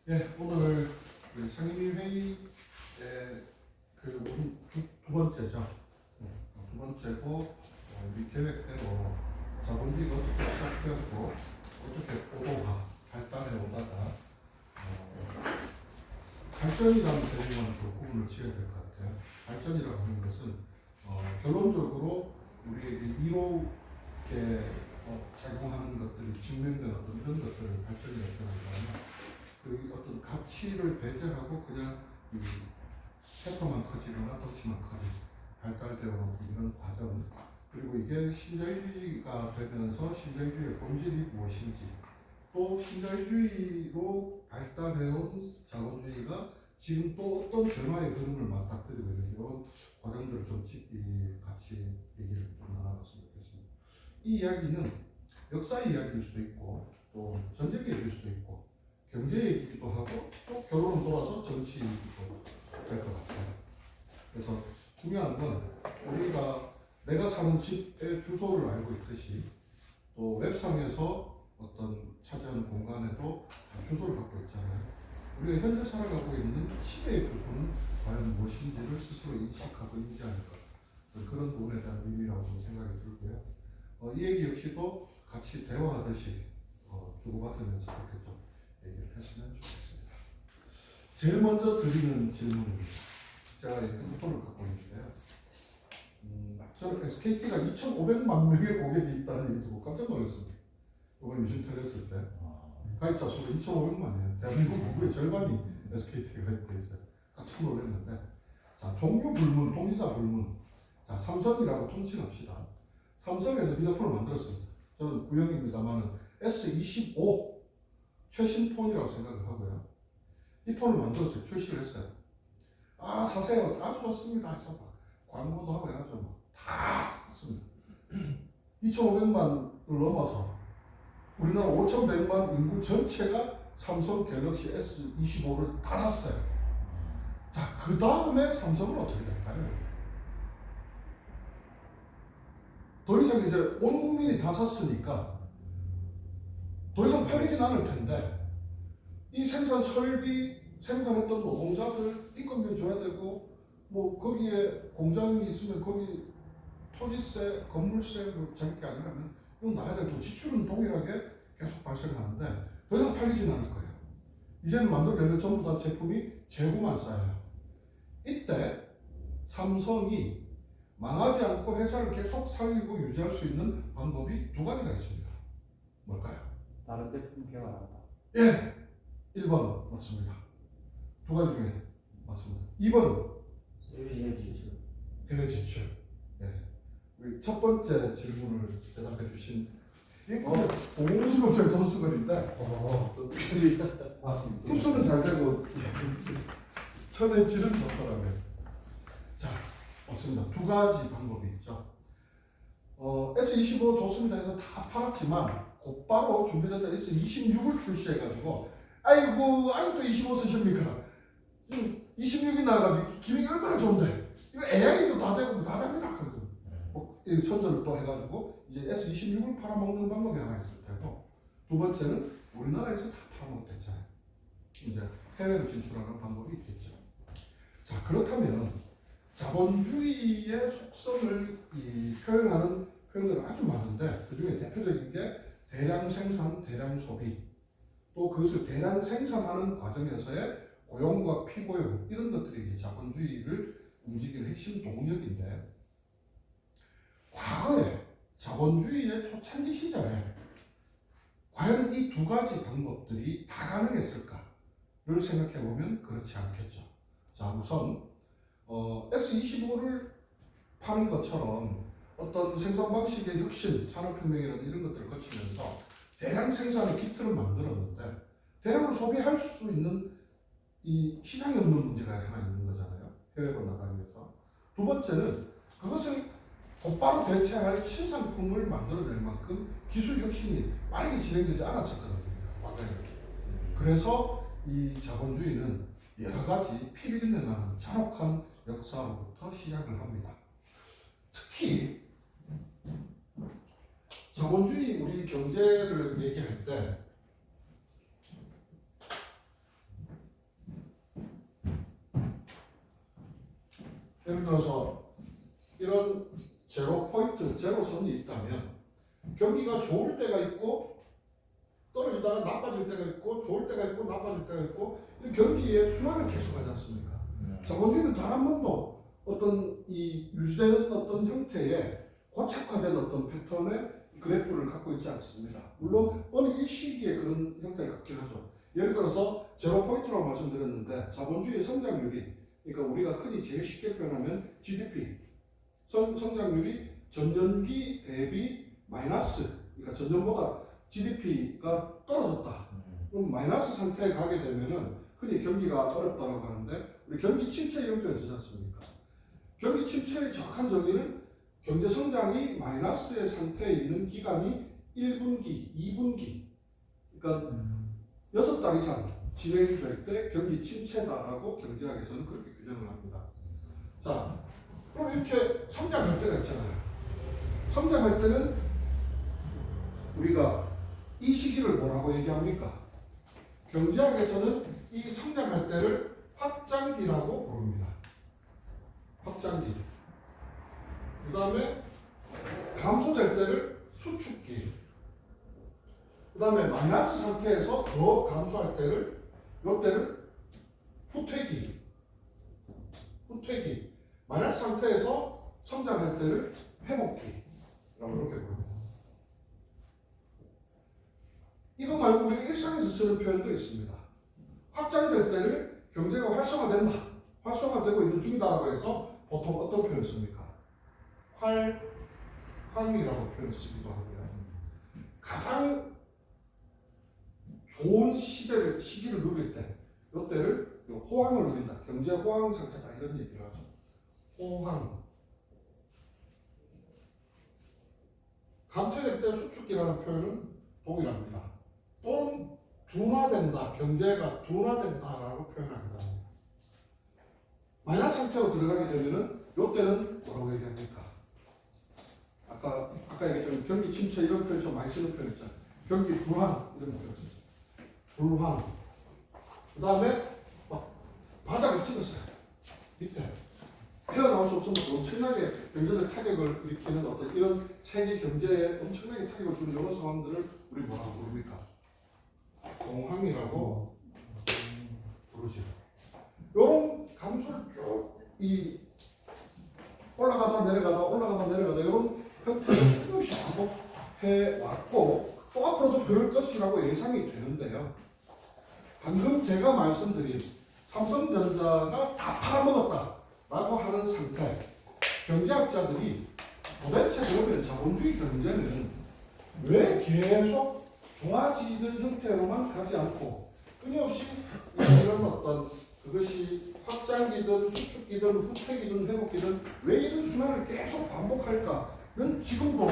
예, 오늘 그 상임위회의 두 번째죠. 두 번째고 우리 계획대로 자본주의가 어떻게 시작되었고 어떻게 고도화 발달해 오다가 발전이라는 개념을 좀 구분을 지어야 될 것 같아요. 발전이라고 하는 것은 결론적으로 우리에게 이롭게 작용하는 것들이 증명된 어떤 이런 것들을 발전이라고 표현한다면 그 어떤 가치를 배제하고 그냥 이 세포만 커지거나 덩치만 커지고 발달되어 오는 이런 과정, 그리고 이게 신자유주의가 되면서 신자유주의의 본질이 무엇인지, 또 신자유주의로 발달해온 자본주의가 지금 또 어떤 변화의 흐름을 맞닥뜨리고 있는 이런 과정들을 좀 같이 얘기를 좀 나눠봤으면 좋겠습니다. 이 이야기는 역사 이야기일 수도 있고 또 전쟁 얘기일 수도 있고 경제 얘기기도 하고 또 결론은 돌아서 정치 얘기도 될 것 같아요. 그래서 중요한 건 우리가 내가 사는 집의 주소를 알고 있듯이 또 웹상에서 어떤 차지하는 공간에도 주소를 갖고 있잖아요. 우리가 현재 살아가고 있는 시대의 주소는 과연 무엇인지를 스스로 인식하고 인지하는 것, 그런 부분에 대한 의미라고 좀 생각이 들고요. 이 얘기 역시도 같이 대화하듯이 주고받으면서 이렇게 좀 얘기를 했으면 좋겠습니다. 제일 먼저 드리는 질문입니다. 제가 핸드폰을 갖고 있는데요. 저는 SKT가 2,500만 명의 고객이 있다는 얘기 듣고 깜짝 놀랐습니다. 이번에 유심텔 했을 때 가입자 수가 2,500만이에요. 대한민국 인구의 절반이 SKT에 가입되어 있어요. 깜짝 놀랐는데, 자, 종류 불문, 통지사 불문. 자, 삼성이라고 통칭합시다. 삼성에서 휴대폰을 만들었습니다. 저는 구형입니다만은 S25 최신 폰이라고 생각을 하고요. 이 폰을 만들어서 출시를 했어요. 사세요. 아주 좋습니다. 해서 광고도 하고 해가지고 다 샀습니다. 2,500만을 넘어서 우리나라 5,100만 인구 전체가 삼성 갤럭시 S25를 다 샀어요. 자, 그 다음에 삼성은 어떻게 될까요? 더 이상 이제 온 국민이 다 샀으니까 더 이상 팔리진 않을 텐데, 이 생산 설비, 생산했던 노동자들 인건비 줘야 되고, 뭐 거기에 공장이 있으면 거기 토지세, 건물세 잡을 게 아니라면 이건 나야 될 또 지출은 동일하게 계속 발생하는데 더 이상 팔리진 않을 거예요. 이제는 만들어내는 전부 다 제품이 재고만 쌓여요. 이때 삼성이 망하지 않고 회사를 계속 살리고 유지할 수 있는 방법이 두 가지가 있습니다. 뭘까요? 다른 제품 개발한다. 예! 1번 맞습니다. 두 가지 중에 맞습니다. 2번 해외 진출. 해외 진출. 예. 우리 첫 번째 질문을 대답해 주신 공공수급자의 선수들인데 흡수는 잘 되고 천의 질은 좋더라고요. 자, 맞습니다. 두 가지 방법이 있죠. S25 좋습니다 해서 다 팔았지만 곧바로 준비됐던 S26을 출시해가지고 아이고 아직도 25 쓰십니까? 26이 나와가지고 기능이 얼마나 좋은데 이거 AI도 다 되고 다 됩니다. 그래서 선전을 또 해가지고 이제 S26을 팔아먹는 방법이 하나 있을 테고, 두 번째는 우리나라에서 다 팔아먹겠잖아요. 이제 해외로 진출하는 방법이 있겠죠. 자, 그렇다면 자본주의의 속성을 표현하는 표현들은 아주 많은데 그 중에 대표적인 게 대량 생산, 대량 소비, 또 그것을 대량 생산하는 과정에서의 고용과 피고용, 이런 것들이 이제 자본주의를 움직이는 핵심 동력인데, 과거에 자본주의의 초창기 시절에 과연 이 두 가지 방법들이 다 가능했을까를 생각해 보면 그렇지 않겠죠. 자, 우선 S25를 파는 것처럼 어떤 생산 방식의 혁신, 산업혁명이라는 이런 것들을 거치면서 대량 생산의 기틀을 만들었는데 대량으로 소비할 수 있는 이 시장이 없는 문제가 하나 있는 거잖아요. 해외로 나가기 위해서. 두 번째는 그것을 곧바로 대체할 신상품을 만들어낼 만큼 기술 혁신이 빠르게 진행되지 않았었거든요. 그래서 이 자본주의는 여러 가지 피비린내 나는 잔혹한 역사로부터 시작을 합니다. 특히 자본주의 우리 경제를 얘기할 때 예를 들어서 이런 제로 포인트, 제로선이 있다면 경기가 좋을 때가 있고 떨어지다가 나빠질 때가 있고 좋을 때가 있고 나빠질 때가 있고 이 경기의 순환을 계속하지 않습니까? 자본주의는 단 한 번도 어떤 이 유지되는 어떤 형태의 고착화된 어떤 패턴의 그래프를 갖고 있지 않습니다. 물론 어느 일시기에 그런 형태를 갖긴 하죠. 예를 들어서 제로 포인트라고 말씀드렸는데 자본주의의 성장률이 그러니까 우리가 흔히 제일 쉽게 표현하면 GDP 성장률이 전년기 대비 마이너스 그러니까 전년보다 GDP가 떨어졌다. 그럼 마이너스 상태에 가게 되면은 흔히 경기가 어렵다고 하는데 우리 경기 침체 이런 표현 쓰지 않습니까? 경기 침체의 정확한 정의는 경제 성장이 마이너스의 상태에 있는 기간이 1분기, 2분기 그러니까 6달 이상 진행될 때 경기 침체다라고 경제학에서는 그렇게 규정을 합니다. 자, 그럼 이렇게 성장할 때가 있잖아요. 성장할 때는 우리가 이 시기를 뭐라고 얘기합니까? 경제학에서는 이 성장할 때를 확장기라고 부릅니다. 확장기. 그 다음에 감소될 때를 수축기. 그 다음에 마이너스 상태에서 더 감소할 때를 이때를 후퇴기. 후퇴기. 마이너스 상태에서 성장할 때를 회복기라고 이렇게 부릅니다. 이거 말고 우리가 일상에서 쓰는 표현도 있습니다. 확장될 때를 경제가 활성화된다. 활성화되고 있는 중이다라고 해서 보통 어떤 표현을 씁니까? 활황이라고 표현을 쓰기도 하고요. 가장 좋은 시기를 누릴 때, 이때를 호황을 누린다. 경제 호황 상태다. 이런 얘기를 하죠. 호황. 감퇴될 때 수축기라는 표현은 동일합니다. 또는 둔화된다. 경제가 둔화된다라고 표현합니다. 마이너스 상태로 들어가게 되면은 이때는 뭐라고 얘기합니까? 아까 얘기했던 경기 침체 이런 표현 좀 많이 쓰는 표현 있잖아요. 경기 불황 이런 표현 쓰죠. 불황. 그 다음에 막 바닥을 찍었어요. 밑에 헤어나올 수 없으면 엄청나게 경제적 타격을 일으키는 어떤 이런 세계 경제에 엄청나게 타격을 주는 이런 상황들을 우리 뭐라고 부릅니까? 공황이라고 부르죠. 이런 감소를 쭉 이 올라가다 내려가다 이런 형태를 끊임없이 반복해 왔고 또 앞으로도 그럴 것이라고 예상이 되는데요. 방금 제가 말씀드린 삼성전자가 다 팔아먹었다라고 하는 상태, 경제학자들이 도대체 그러면 자본주의 경제는 왜 계속 좋아지는 형태로만 가지 않고 끊임없이 이런 어떤 그것이 확장기든 수축기든 후퇴기든 회복기든 왜 이런 순환을 계속 반복할까는 지금도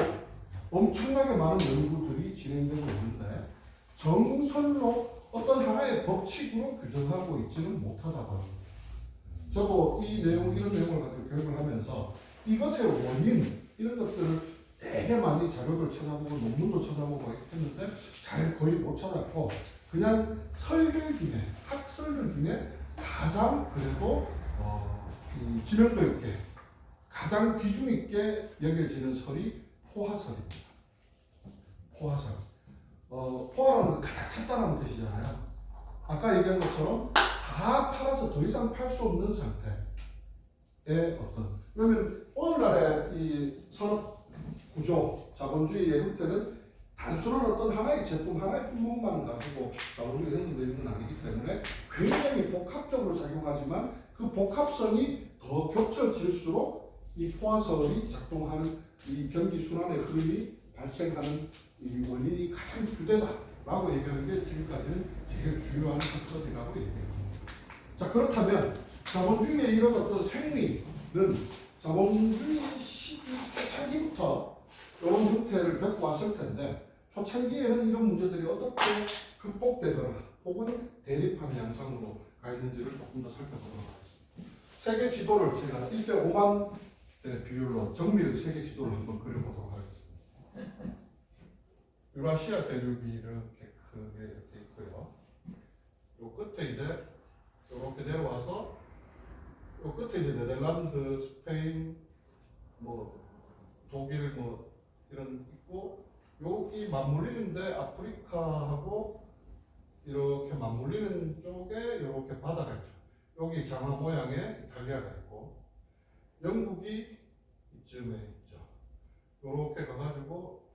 엄청나게 많은 연구들이 진행되고 있는데 정설로 어떤 하나의 법칙으로 규정하고 있지는 못하다고 합니다. 저도 이런 내용을 갖고 교육을 하면서 이것의 원인 이런 것들을 되게 많이 자료를 찾아보고 논문도 찾아보고 했는데 거의 못 찾았고 그냥 설들 중에 학설들 중에 가장 그래도 이 지명도 있게 가장 비중 있게 여겨지는 설이 포화설입니다. 포화설. 포화라는 건 가득 찼다는 뜻이잖아요. 아까 얘기한 것처럼 다 팔아서 더 이상 팔 수 없는 상태의 어떤 그러면 오늘날의 이 산업 구조, 자본주의의 형태는 단순한 어떤 하나의 제품, 하나의 품목만 가지고 자본주의가 형성되는 건 아니기 때문에 굉장히 복합적으로 작용하지만 그 복합성이 더 겹쳐질수록 이 포화설이 작동하는 이 경기 순환의 흐름이 발생하는 이 원인이 가장 주되다라고 얘기하는 게 지금까지는 제일 주요한 학설이라고 얘기합니다. 자, 그렇다면 자본주의의 이런 어떤 생리는 자본주의 시기 초창기부터 이런 형태를 겪고 왔을 텐데 초창기에는 이런 문제들이 어떻게 극복되거나 혹은 대립하는 양상으로 가 있는지를 조금 더 살펴보도록 하겠습니다. 세계 지도를 제가 1:5만 비율로 정밀 세계 지도를 한번 그려보도록 하겠습니다. 유라시아 대륙이 이렇게 크게 이렇게 있고요. 요 끝에 이제 이렇게 내려와서 요 끝에 이제 네덜란드, 스페인, 뭐 독일 뭐 이런 있고 여기 맞물리는데 아프리카하고 이렇게 맞물리는 쪽에 이렇게 바다가 있죠. 여기 장화 모양의 이탈리아가 있고 영국이 이쯤에 있죠. 이렇게 가가지고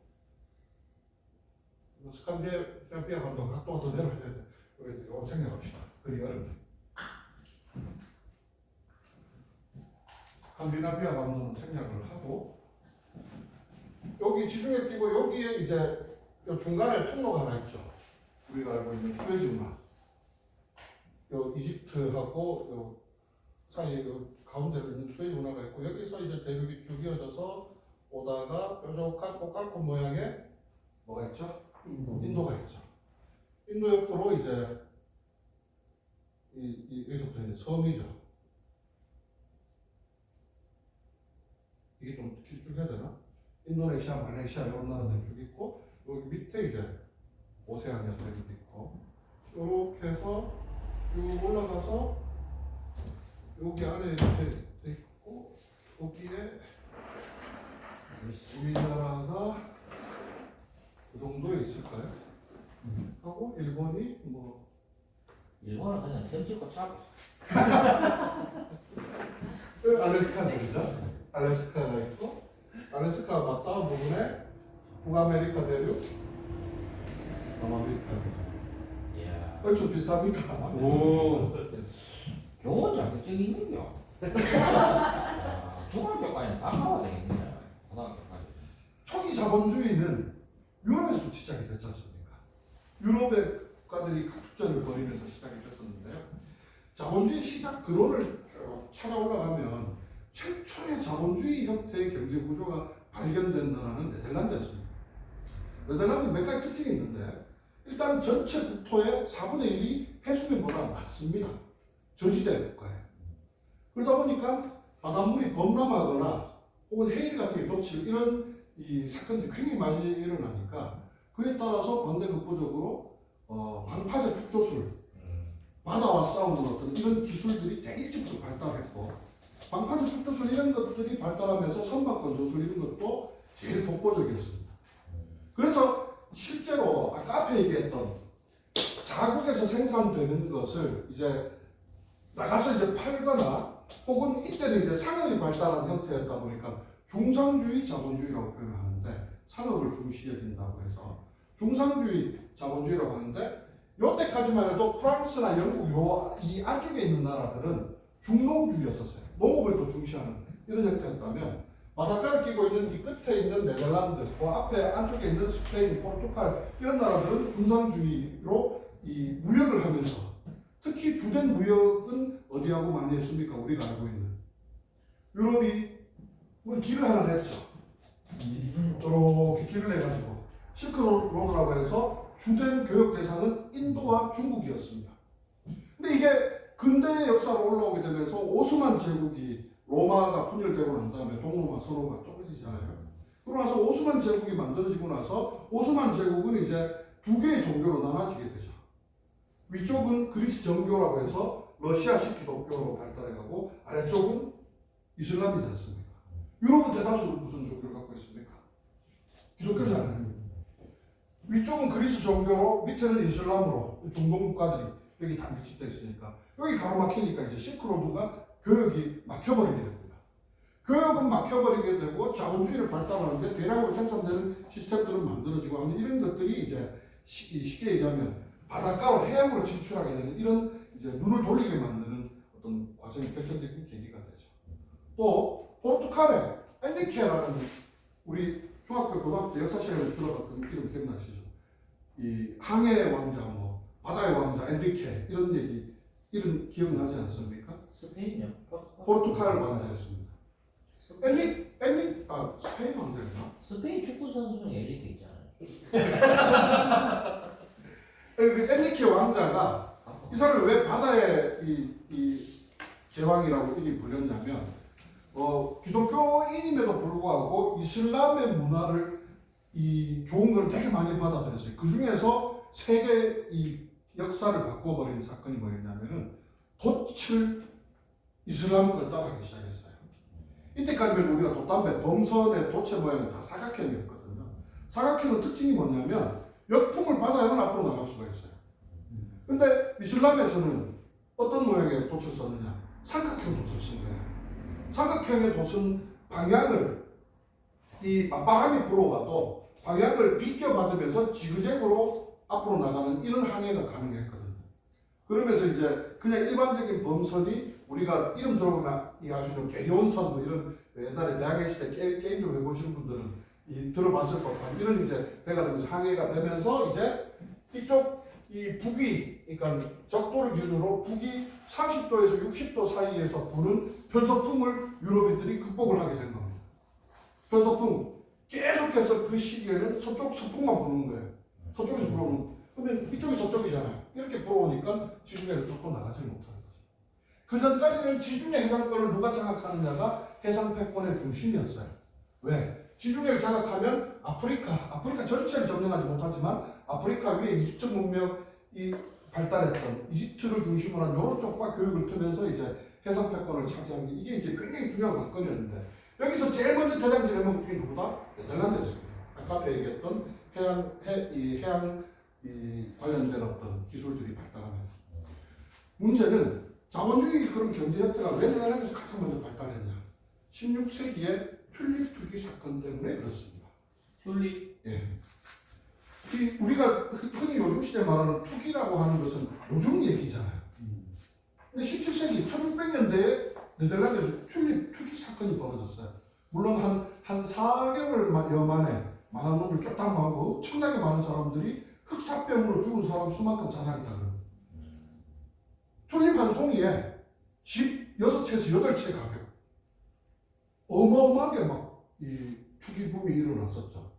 스칸디나비아 반도 각도가 더 내려야 돼. 이거 생략합시다. 그리 어렵네. 스칸디나비아 반도는 생략을 하고 여기 지중해 끼고 여기에 이제 요 중간에 통로가 하나 있죠. 우리가 알고 있는 수에즈 운하. 요 이집트하고 요 사이에 요 가운데 있는 수에즈 운하가 있고 여기서 이제 대륙이 쭉 이어져서 오다가 뾰족한 꽃갈콘 모양의 뭐가 있죠? 인도가 있죠. 인도 옆으로 이제 여기서부터 이제 섬이죠. 이게 좀 길쭉해야 되나? 인도네시아, 말레이시아 이런 나라들 쭉 있고 여기 밑에 이제 오세아니아 대륙도 있고 이렇게 해서 쭉 올라가서 여기 안에 이렇게 돼 있고 여기에 우리나라가 그 정도에 있을까요? 하고 일본이 뭐 일본은 그냥 점 찍고 차고 알래스카죠, 그죠? 알래스카가 있고 알래스카 맞닿은 부분에 북아메리카 대륙, 남아메리카 대륙. 이야 얼추 비슷합니까? 오 교원 자격증이 있는겨 중학교까지 다 가야 되겠네 고등학교까지 초기 자본주의는 유럽에서 시작이 됐지 않습니까? 유럽의 국가들이 각축전을 벌이면서 시작이 됐었는데요. 자본주의 시작 근원을 쭉 찾아올라가면 최초의 자본주의 형태의 경제 구조가 발견된 나라는 네덜란드였습니다. 네덜란드 몇 가지 특징이 있는데 일단 전체 국토의 4분의 1이 해수면보다 낮습니다. 저지대 국가예요. 그러다 보니까 바닷물이 범람하거나 혹은 해일 같은 게 덮치고 이런 이 사건들이 굉장히 많이 일어나니까 그에 따라서 반대급부적으로 방파제 축조술, 바다와 싸우는 어떤 이런 기술들이 되게 일찍부터 발달했고 방파제 축조술 이런 것들이 발달하면서 선박 건조술 이런 것도 제일 독보적이었습니다. 그래서 실제로 아까 앞에 얘기했던 자국에서 생산되는 것을 이제 나가서 이제 팔거나 혹은 이때는 이제 상업이 발달한 형태였다 보니까 중상주의 자본주의라고 표현을 하는데 산업을 중시 여긴다고 해서 중상주의 자본주의라고 하는데 이때까지만 해도 프랑스나 영국 이 안쪽에 있는 나라들은 중농주의였었어요. 농업을 더 중시하는 이런 형태였다면 바닷가를 끼고 있는 이 끝에 있는 네덜란드, 그 앞에 안쪽에 있는 스페인, 포르투갈 이런 나라들은 중상주의로 이 무역을 하면서 특히 주된 무역은 어디하고 많이 했습니까? 우리가 알고 있는 유럽이 뭐 길을 하나 냈죠. 이렇게 길을 내가지고 실크로드라고 해서 주된 교역 대상은 인도와 중국이었습니다. 근데 이게 근대의 역사로 올라오게 되면서 오스만 제국이 로마가 분열되고 난 다음에 동로마 서로가 좁혀지잖아요. 그러고 나서 오스만 제국이 만들어지고 나서 오스만 제국은 이제 두 개의 종교로 나눠지게 되죠. 위쪽은 그리스 정교라고 해서 러시아식 기독교로 발달해가고 아래쪽은 이슬람이지 않습니까? 유럽은 대다수 무슨 종교를 갖고 있습니까? 기독교잖아요. 위쪽은 그리스 종교로 밑에는 이슬람으로 중동 국가들이 여기 다 밀집되어 있으니까 여기 가로막히니까 이제 실크로드가 교역이 막혀버리게 됩니다. 교역은 막혀버리게 되고 자본주의를 발달하는데 대량으로 생산되는 시스템들은 만들어지고 하는 이런 것들이 이제 쉽게 얘기하면 바닷가로 해양으로 진출하게 되는 이런 이제 눈을 돌리게 만드는 어떤 과정의 결정적인 계기가 되죠. 또 포르투갈의 엔리케라는 우리 중학교 고등학교 역사 시간에 들어봤던 이름 기억나시죠? 이 항해의 왕자, 뭐 바다의 왕자 엔리케 이런 얘기 이름 기억나지 않습니까? 스페인이요? 포르투갈 왕자였습니다. 스페인 왕자였나? 스페인 축구 선수 중에 엘리트 있잖아요. 그 엔리케 왕자가 이 사람을 왜 바다의 이 제왕이라고 이름이 불렸냐면 기독교인임에도 불구하고 이슬람의 문화를 이 좋은 걸 되게 많이 받아들였어요. 그 중에서 세계 이 역사를 바꿔버린 사건이 뭐였냐면은 돛을 이슬람 걸 따라하기 시작했어요. 이때까지는 우리가 돛담배 범선의 도체 모양은 다 사각형이었거든요. 사각형의 특징이 뭐냐면 역풍을 받아야만 앞으로 나갈 수가 있어요. 근데 이슬람에서는 어떤 모양의 돛을 썼느냐? 삼각형 돛을 쓴 거예요. 삼각형의 돛은 방향을 이 맞바람이 불어와도 방향을 비껴받으면서 지그재그로 앞으로 나가는 이런 항해가 가능했거든요. 그러면서 이제 그냥 일반적인 범선이 우리가 이름 들어보면 이해하시는 계룡선 뭐 이런 옛날에 대학의 시대 게임 좀 해보시는 분들은 들어봤을 법한 이런 이제 배가 되면서 항해가 되면서 이제 이쪽 이 북위 그러니까 적도를 기준으로 북위 30도에서 60도 사이에서 부는 편서풍을 유럽인들이 극복을 하게 된 겁니다. 편서풍 계속해서 그 시기에는 서쪽 서풍만 부는 거예요. 서쪽에서 불어오는. 그러면 이쪽이 서쪽이잖아요. 이렇게 불어오니까 지중해를 뚫고 나가지 못하는 거죠. 그 전까지는 지중해 해상권을 누가 장악하느냐가 해상 패권의 중심이었어요. 왜? 지중해를 장악하면 아프리카 전체를 점령하지 못하지만 아프리카 위에 이집트 문명이 발달했던 이집트를 중심으로 한 이런 쪽과 교육을 트면서 이제 해상 패권을 차지하는 게 이게 이제 굉장히 중요한 관건이었는데 여기서 제일 먼저 대장질을 먹은 게 누구다? 네덜란드였습니다. 아까 앞에 얘기했던 해양 관련된 어떤 기술들이 발달하면서 문제는 자본주의 그런 경제 혁태가 왜 네덜란드에서 가장 먼저 발달했냐? 16세기에 튤립 투기 사건 때문에 그렇습니다. 튤립? 예. 우리가 흔히 요즘 시대 말하는 투기라고 하는 것은 요즘 얘기잖아요. 근데 17세기 1600년대에 네덜란드에서 튤립 투기 사건이 벌어졌어요. 물론 한 4개월여 만에 많은 놈을 쫓아가고 엄청나게 많은 사람들이 흑사병으로 죽은 사람 수만큼 자살했다 그래요. 튤립 한 송이에 집 6채에서 8채 가격. 어마어마하게 막 이 투기 붐이 일어났었죠.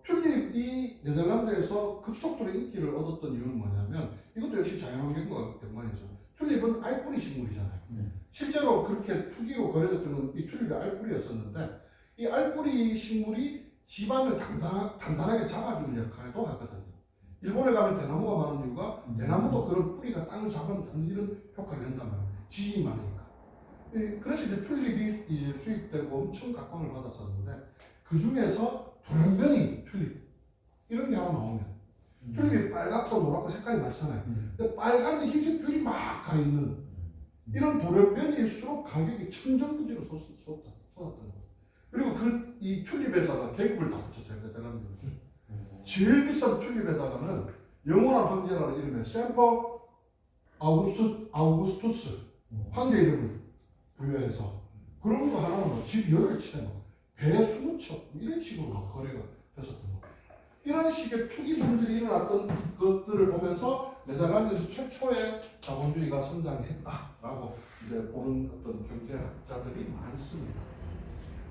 튤립이 네덜란드에서 급속도로 인기를 얻었던 이유는 뭐냐면 이것도 역시 자연환경과 연관이죠. 튤립은 알뿌리 식물이잖아요. 실제로 그렇게 투기로 거래됐던 건 이 튤립의 알뿌리였었는데 이 알뿌리 식물이 지방을 단단하게 잡아주는 역할도 하거든요. 일본에 가면 대나무가 많은 이유가 대나무도 그런 뿌리가 땅을 잡아주는 이런 효과를 낸단 말이에요. 지진이 많으니까. 그래서 이제 튤립이 이제 수입되고 엄청 각광을 받았었는데 그 중에서 돌연변이 튤립 이런 게 하나 나오면 튤립이 빨갛고 노랗고 색깔이 많잖아요. 근데 빨간데 흰색 줄이 막 가 있는 이런 돌연변이일수록 가격이 천정부지로 솟았던 거예요. 그리고 이 튤립에다가 계급을 다 붙였어요. 네덜란드. 제일 비싼 튤립에다가는 영원한 황제라는 이름의 셈퍼 아우구스투스 황제 이름을 부여해서 그런 거 하나는 집 10채, 배 20척 이런 식으로 거래가 됐었던 거예요. 이런 식의 투기분들이 일어났던 것들을 보면서 네덜란드에서 최초의 자본주의가 성장했다라고 이제 보는 어떤 경제학자들이 많습니다.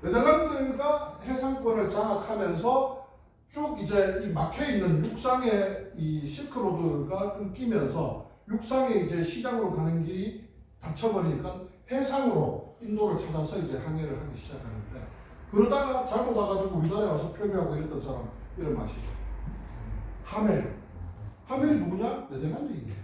네덜란드가 해상권을 장악하면서 쭉 이제 이 막혀있는 육상의 이 실크로드가 끊기면서 육상의 이제 시장으로 가는 길이 닫혀버리니까 해상으로 인도를 찾아서 이제 항해를 하기 시작하는데 그러다가 잘못 와가지고 우리나라에 와서 표류하고 이랬던 사람 이름 아시죠? 하멜이 누구냐? 네덜란드인이에요.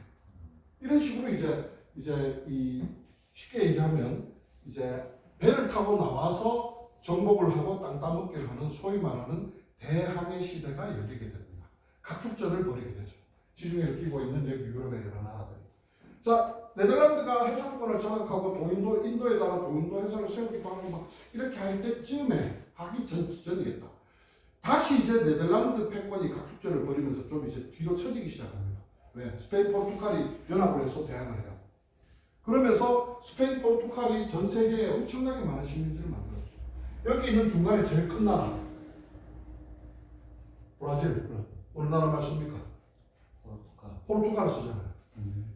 이런 식으로 이제 이 쉽게 얘기하면 이제 배를 타고 나와서 정복을 하고 땅 따먹기를 하는 소위 말하는 대항해 시대가 열리게 됩니다. 각축전을 벌이게 되죠. 지중해를 끼고 있는 여기 유럽의 여러 나라들이. 자, 네덜란드가 해상권을 장악하고 인도에다가 동인도 해상을 세우기도 하고 막 이렇게 할 때쯤에 하기 전이겠다. 다시 이제 네덜란드 패권이 각축전을 벌이면서 좀 이제 뒤로 처지기 시작합니다. 왜? 스페인, 포르투갈이 연합을 해서 대항을 해요. 그러면서 스페인, 포르투갈이 전 세계에 엄청나게 많은 식민지를 만들었죠. 여기 있는 중간에 제일 큰 나라 브라질. 어느 나라 말씀입니까? 포르투갈 쓰잖아요.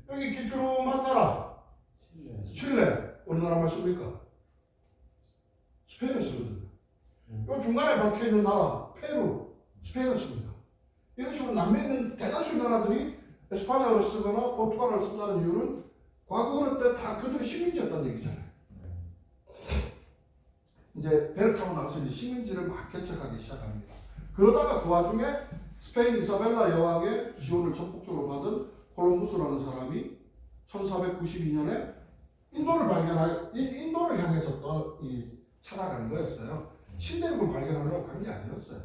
여기 기주름한 나라 칠레. 어느 나라 말씀입니까? 스페인을 쓰거든요. 이 중간에 박혀있는 나라 페루. 스페인을 씁니다. 이런 식으로 남미에 있는 대다수 나라들이 에스파냐어를 쓰거나 포르투갈어를 쓴다는 이유는 과거 어느 때 다 그들의 식민지였다는 얘기잖아요. 이제 배를 타고 나가서 이제 식민지를 막 개척하기 시작합니다. 그러다가 그 와중에 스페인 이사벨라 여왕의 지원을 적극적으로 받은 콜럼부스라는 사람이 1492년에 인도를 인도를 향해서 찾아간 거였어요. 신대륙을 발견하려고 간 게 아니었어요.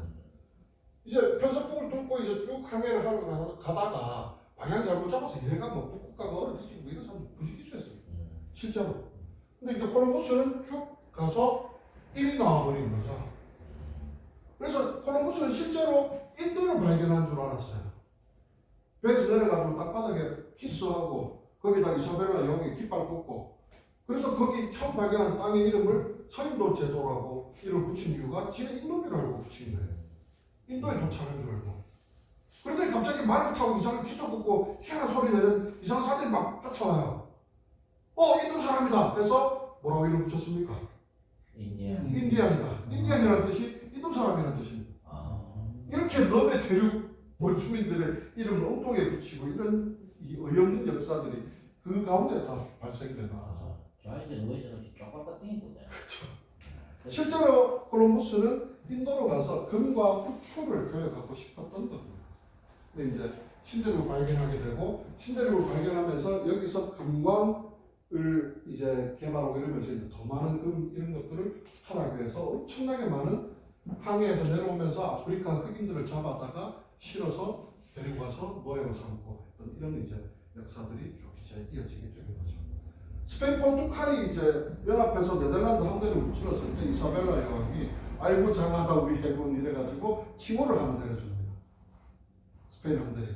이제 편서풍을 뚫고 이제 쭉 항해를 하러 가다가 방향 잘못 잡아서 이래가 뭐 북극가가 얼어지고 이런 사람도 부지기수했어요. 실제로. 근데 이제 콜럼버스는 쭉 가서 일이 나와버린 거죠. 그래서 콜럼버스는 실제로 인도를 발견한 줄 알았어요. 배에서 내려가지고 땅바닥에 키스하고 거기다 이사벨라 여왕이 깃발 꽂고 그래서 거기 처음 발견한 땅의 이름을 서인도 제도라고 이름을 붙인 이유가 지는 인도인 줄 알고 붙인 거예요. 인도에 도착한 줄 알고. 그런데 갑자기 말을 타고 이상한 기타 꽂고 희한한 소리 내는 이상한 사람들이 막 쫓아와요. 인도 사람이다. 그래서 뭐라고 이름 붙였습니까? 인디안이다. 인디안이라는 뜻이 인도 사람이라는 뜻입니다. 이렇게 넘의 대륙 원주민들의 이름을 엉뚱하게 붙이고 이런 이 어이없는 역사들이 그 가운데 다 발생되는 거죠. 저희들 우회전 없이 쪽박같은 거네. 그렇죠. 실제로 콜럼버스는 인도로 가서 금과 후추를 교역하고 싶었던 겁니다. 근데 이제 신대륙을 발견하게 되고 신대륙을 발견하면서 여기서 금광을 이제 개발하고 이러면서 이제 더 많은 금 이런 것들을 수탈하기 위해서 엄청나게 많은 항해에서 내려오면서 아프리카 흑인들을 잡아다가 실어서 데리고 와서 노예로 삼고 했던 이런 이제 역사들이 쭉 이제 이어지게 되는 거죠. 스페인 포르투갈이 이제 연합해서 네덜란드 함대를 무찔렀을 때 이사벨라 여왕이 아이고 장하다 우리 해군 이래가지고 칭호를 하나 내려줍니다. 스페인 함대에게.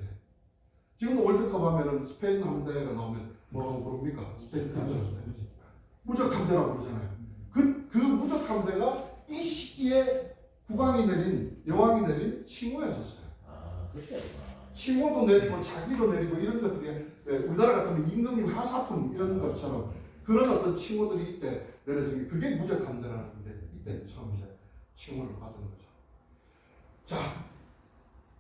지금도 월드컵 하면은 스페인 함대가 나오면 뭐라고 부릅니까? 스페인 함대. 무적 함대라고 그러잖아요. 그 무적 함대가 이 시기에 여왕이 내린 칭호였었어요. 칭호도 내리고 자기도 내리고 이런 것들이 우리나라 같으면 임금님 하사품 이런 것처럼 그런 어떤 칭호들이 이때 내려진 게 그게 무적함대라는 게 이때 처음 이제 칭호를 받은 거죠. 자,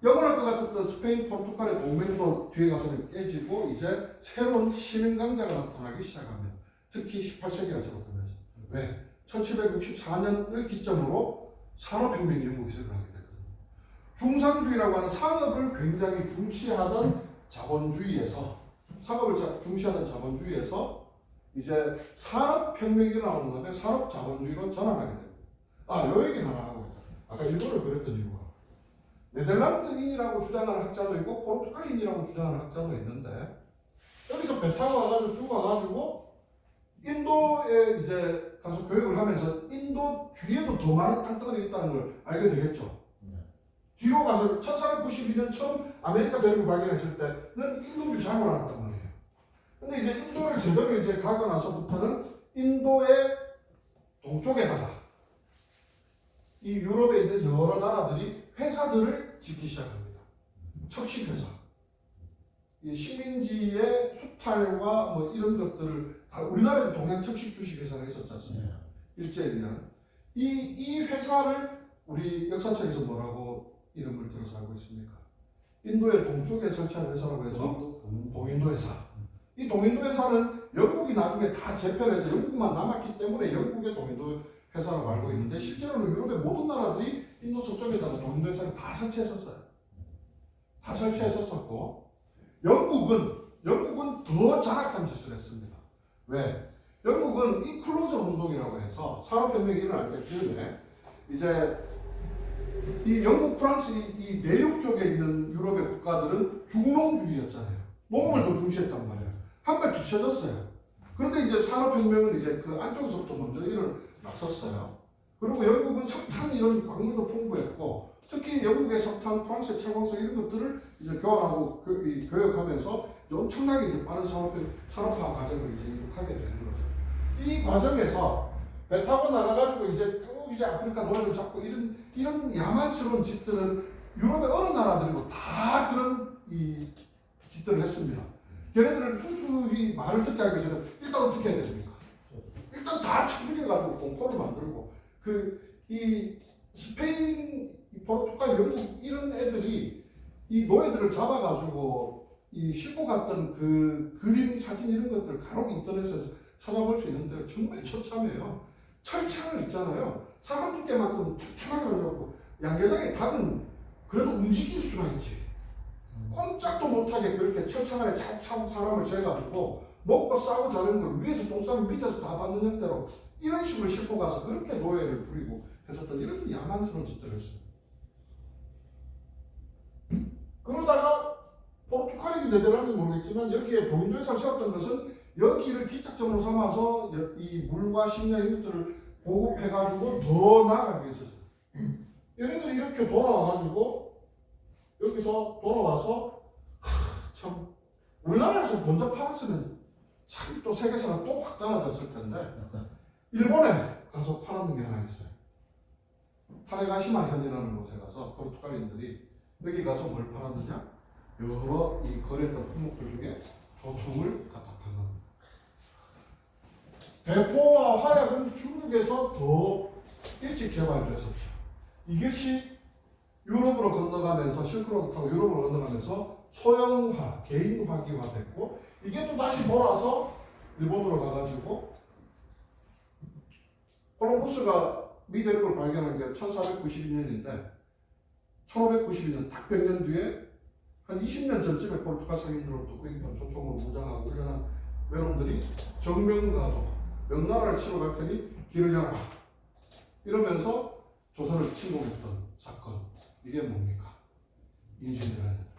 영원할 것 같았던 스페인 포르투갈의 동맹도 뒤에 가서는 깨지고 이제 새로운 시민 강자가 나타나기 시작합니다. 특히 18세기가 접어들면서. 왜? 1764년을 기점으로 산업혁명이 영국에서 일어나게 되거든요. 중상주의라고 하는 산업을 굉장히 중시하던 자본주의에서 이제 산업혁명이 나오는 다음에 산업자본주의로 전환하게 됩니다. 요 얘기는 하나 하고 있다. 아까 일본을 그랬던 이유가 네덜란드인이라고 주장하는 학자도 있고 포르투갈인이라고 주장하는 학자도 있는데 여기서 배 타고 와가지고 쭉 와가지고 인도에 이제 가서 교육을 하면서 인도 뒤에도 더 많은 땅덩어리 있다는 걸 알게 되겠죠. 뒤로 가서 1492년 처음 아메리카 대륙을 발견했을 때는 인도 주장을 알았단 말이에요. 근데 이제 인도를 제대로 이제 가고 나서부터는 인도의 동쪽에다가 이 유럽에 있는 여러 나라들이 회사들을 짓기 시작합니다. 척식회사. 이 식민지의 수탈과 뭐 이런 것들을 다 우리나라에 동양 척식 주식회사가 있었지 않습니까? 일제에 의한. 이 회사를 우리 역사책에서 뭐라고 이름을 들어서 알고 있습니까? 인도의 동쪽에 설치한 회사라고 해서 동인도 회사. 이 동인도 회사는 영국이 나중에 다 재편해서 영국만 남았기 때문에 영국의 동인도 회사라고 알고 있는데 실제로는 유럽의 모든 나라들이 인도 서쪽에다가 동인도 회사를 다 설치했었어요. 다 설치했었고 영국은 더 잔악한 짓을 했습니다. 왜? 영국은 인클로저 운동이라고 해서 산업혁명이 일어날 때쯤에 이제 이 영국, 프랑스 이 내륙 쪽에 있는 유럽의 국가들은 중농주의였잖아요. 농업을 더 중시했단 말이에요. 한 발 뒤쳐졌어요. 그런데 이제 산업혁명은 이제 그 안쪽에서부터 먼저 일어났었어요. 그리고 영국은 석탄 이런 광물도 풍부했고 특히 영국의 석탄, 프랑스의 철광석 이런 것들을 이제 교환하고 교역하면서 이제 엄청나게 이제 빠른 산업화 과정을 이제 이룩하게 되는 거죠. 이 과정에서 배 타고 나가가지고 이제 쭉 이제 아프리카 노예를 잡고 이런 야만스러운 짓들은 유럽의 어느 나라들이고 다 그런 이 짓들을 했습니다. 걔네들은 순수히 말을 듣게 하기 전에 일단 어떻게 해야 됩니까? 일단 다 쳐죽여가지고 공포를 만들고 이 스페인, 포르투갈, 영국 이런 애들이 이 노예들을 잡아가지고 이 싣고 갔던 그 그림, 사진 이런 것들 간혹 인터넷에서 찾아볼 수 있는데 정말 처참해요. 철창을 있잖아요. 사람 두께만큼 촘촘하게 만들었고 양계장의 닭은 그래도 움직일 수가 있지. 꼼짝도 못하게 그렇게 철창안에 차차 사람을 재가지고 먹고 싸고 자는 걸 위에서 똥 싸면 밑에서 다 받는 형태로 이런 식으로 싣고 가서 그렇게 노예를 부리고 했었던 이런 야만스러운 짓들을 했어요. 그러다가 포르투갈인지 네덜란드인지 모르겠지만 여기에 동인도에서 세웠던 것은 여기를 기착점으로 삼아서 이 물과 식량 이런 것들을 보급해가지고 더 나아가기 위해서죠. 얘네들이 이렇게 돌아와가지고 여기서 돌아와서 참 우리나라에서 먼저 팔았으면 참 또 세계사가 또 확 달라졌을 텐데 일본에 가서 팔았는 게 하나 있어요. 타네가시마 현이라는 곳에 가서 포르투갈인들이 여기 가서 뭘 팔았느냐? 여러 이 거래했던 품목들 중에 조총을 갖다 판 겁니다. 대포와 화약은 중국에서 더 일찍 개발됐었죠. 이것이 유럽으로 건너가면서 실크로드 타고 유럽으로 건너가면서 소형화, 개인화기화 됐고 이게 또 다시 돌아서 일본으로 가가지고 콜럼버스가 미대륙을 발견한 게 1492년인데 1592년 딱 100년 뒤에 한 20년 전쯤에 포르투갈 상인들로부터 구입한 조총으로 무장하고 훈련한 외놈들이 정명가도 명나라를 치러 갈 테니 길을 열어라 이러면서 조선을 침공했던 사건 이게 뭡니까? 인신대란입니다.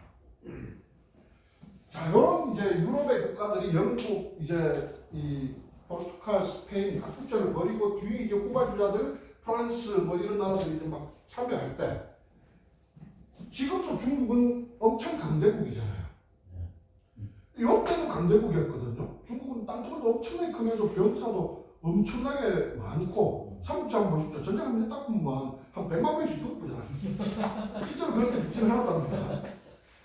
자, 이런 이제 유럽의 국가들이 영국 이제 이 포르투갈, 스페인 각 국전을 벌이고 뒤에 이제 후발주자들 프랑스 뭐 이런 나라들이 이제 막 참여할 때 지금도 중국은 엄청 강대국이잖아요. 이때도 강대국이었거든요. 중국은 땅덩어리도 엄청나게 크면서 병사도 엄청나게 많고 삼국지 한번 보십시오. 전쟁하면 딱 보면 한 100만 명씩 죽었잖아요. 실제로 그렇게 죽지는 않았답니다.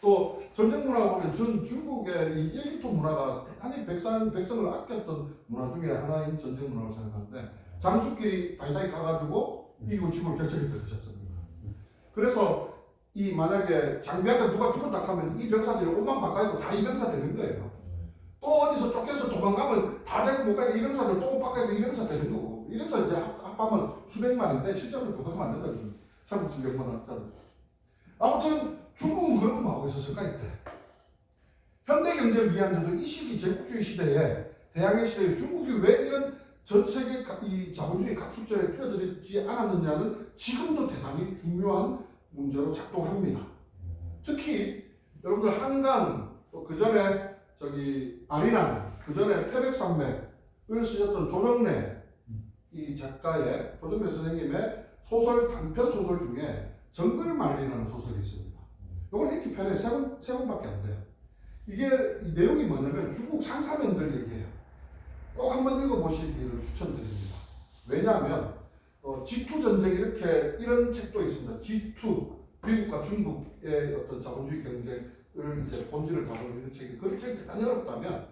또 전쟁 문화 보면 중국의 이 일기토 문화가 대단히 백성을 아꼈던 문화 중에 하나인 전쟁 문화라고 생각하는데 장수끼리 다이다이 가가지고 이기고 지고 결정했던 것이었습니다. 그래서 이 만약에 장비한테 누가 죽었다 하면 이 병사들이 옷만 바꿔입고 다 이 병사 되는 거예요. 또 어디서 쫓겨서 도망가면 다 되고 못 가니까 이 병사들 또 옷 바꿔입고 이 병사 되는 거고 이래서 이제 합하면 수백만인데 실제로 그만하면 안 된다는 삼국지 명만 학자들. 아무튼 중국은 그런 거 하고 있었을까 이때. 현대 경제를 이해하는데도 이 시기 제국주의 시대에 대항해 시대에 중국이 왜 이런 전 세계 이 자본주의 각축전에 뛰어들지 않았느냐는 지금도 대단히 중요한 문제로 작동합니다. 특히 여러분들 한강 또 그 전에 저기 아리랑 그 전에 태백산맥을 쓰셨던 조정래 이 작가의 조정래 선생님의 소설 단편 소설 중에 정글만리라는 소설이 있습니다. 이건 읽기 편해 세 권밖에 안 돼요. 이게 이 내용이 뭐냐면 중국 상사면들 얘기예요. 꼭 한번 읽어보시기를 추천드립니다. 왜냐하면 G2 전쟁 이런 책도 있습니다. G2 미국과 중국의 어떤 자본주의 경쟁을 이제 본질을 다루는 이런 책이 그 책이 대단히 어렵다면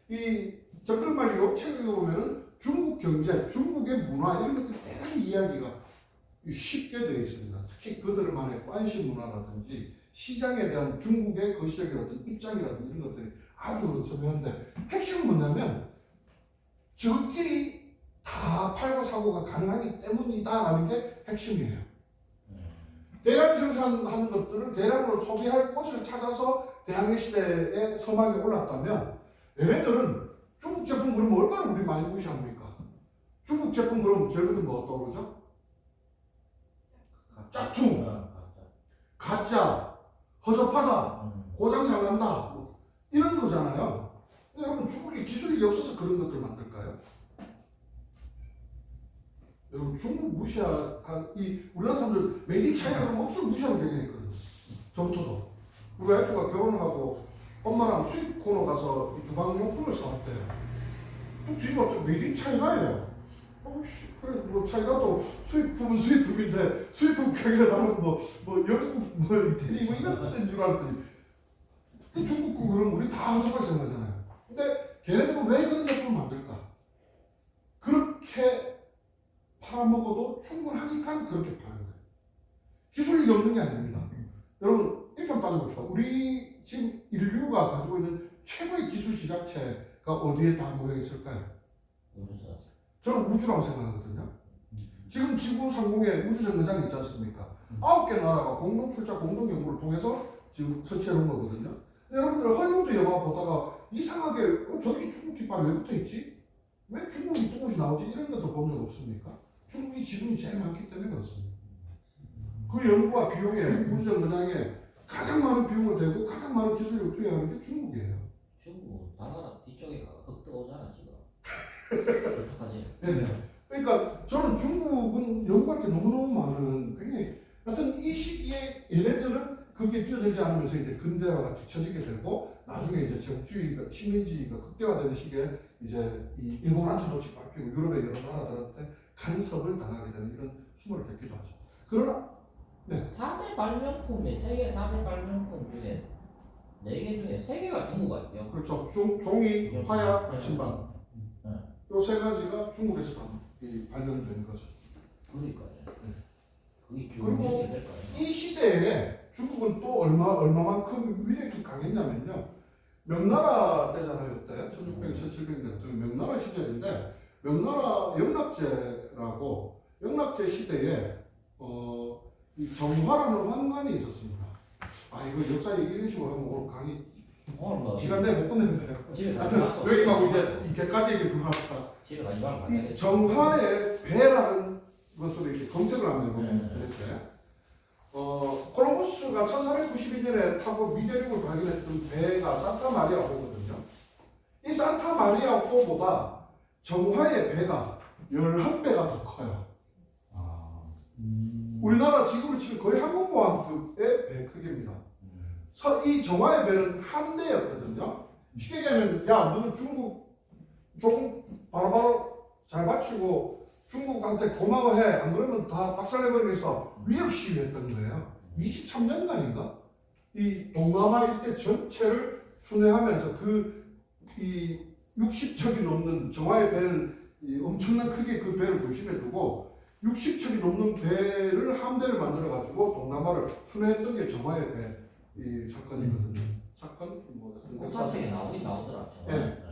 이 정글만리 책을 읽어보면은 중국 경제, 중국의 문화 이런 것들이 대단히 이야기가 쉽게 되어 있습니다. 특히 그들만의 관심 문화라든지 시장에 대한 중국의 거시적인 어떤 입장이라든지 이런 것들이 아주 선명한데 핵심은 뭐냐면 저끼리 다 팔고 사고가 가능하기 때문이다라는 게 핵심이에요. 대량 생산하는 것들을 대량으로 소비할 곳을 찾아서 대항해 시대의 서막에 올랐다면 얘네들은 중국 제품 그러면 얼마나 우리 많이 무시합니까? 중국 제품 그러면 제일은 뭐 떠오르죠? 짝퉁, 가짜, 허접하다, 고장 잘 난다 이런 거잖아요. 근데 여러분 중국이 기술이 없어서 그런 것들 만들까요? 여러분 중국 이 우리나라 사람들 메이드 인 차이나를 억수로 무시하는 경향이 있거든요. 저부터도 우리 와이프가 결혼하고 엄마랑 수입 코너 가서 주방용품을 사왔대요. 또 뒤집어 메이드 인 차이나예요. 그래 뭐 차이나도 수입품은 수입품인데 수입품 가격이 나는 뭐 영국 뭐 이태리 뭐 이런 것인 줄 알았더니 중국 거 그럼 우리 다 한정하게 생각하잖아요. 근데 걔네들은 왜 그런 제품을 만들까? 그렇게 팔아먹어도 충분하니까 그렇게 파는 거예요. 기술력이 없는 게 아닙니다. 여러분 이렇게 한번 따져봅시다. 우리 지금 인류가 가지고 있는 최고의 기술 집약체가 어디에 다 모여 있을까요? 저는 우주라고 생각하거든요. 지금 지구 상공에 우주정거장이 있지 않습니까? 9개 나라가 공동 출자, 공동 연구를 통해서 지금 설치해 놓은 거거든요. 여러분들 헐리우드 영화 보다가 이상하게 저기 중국 깃발 왜 붙어 있지? 왜 중국이 뚜껑이 나오지? 이런 것도 본 적 없습니까? 중국이 지분이 제일 많기 때문에 그렇습니다. 그 연구와 비용에 우주정거장에 가장 많은 비용을 대고 가장 많은 기술력을 투여하는 게 중국이에요. 중국 나라 뒤쪽에 흙 떠오잖아 지금. 어떡하지? 네. 그러니까 저는 중국은 연구할 게 너무너무 많은 굉장히 하여튼 이 시기에 얘네들은 그게 뛰어들지 않으면서 이제 근대화가 뒤처지게 되고 나중에 이제 적주의가 식민지가 극대화되는 시기에 이제 이 일본한테도 짓밟히고 유럽의 여러 나라들한테 간섭을 당하게 되는 이런 수모를 겪기도 하죠. 그러나 네. 4대 발명품이 세계 4대 발명품 중에 4개 중에 3개가 중국 아니에요? 그렇죠. 종이, 화약, 나침반 네. 요 세 가지가 중국에서 발명된 거죠. 그러니까요. 네. 그게 그리고 중국이 될까요? 이 시대에 중국은 또 얼마만큼 위력이 강했냐면요. 명나라 때잖아요. 그때 1600, 1700년 때 명나라 시절인데 명나라 영락제라고 영락제 시대에 이 정화라는 왕관이 있었습니다. 아 이거 역사 얘기 이런 식으로 하면 오늘 강의 오늘 뭐 시간 내에 못 끝내는데. 집에 가지 하여튼 말고 여기하고 이제 이 개까지 얘기를 그만합시다. 집에 가지 말고 이 정화의 배라는 것으로 이렇게 검색을 하면 되는데 콜럼버스가 1492년에 타고 미대륙을 발견했던 배가 산타 마리아호거든요. 이 산타 마리아호보다 정화의 배가 11배가 더 커요. 우리나라 지구로 치면 거의 항공모함급의 배 크기입니다. 이 정화의 배는 함대였거든요. 쉽게 얘기하면 야 너는 중국 조금 바로바로 잘 받치고 중국한테 고마워해 안 그러면 다 박살내버리겠어 위협 시위했던 거예요. 23년간인가 이 동남아 일대 전체를 순회하면서 이 60척이 넘는 정화의 배는 엄청난 크게 그 배를 조심해 두고 60척이 넘는 배를 함대를 만들어 가지고 동남아를 순회했던 게 정화의 배 이 사건이거든요. 사건 뭐 국사책에 나오긴 나오더라. 네.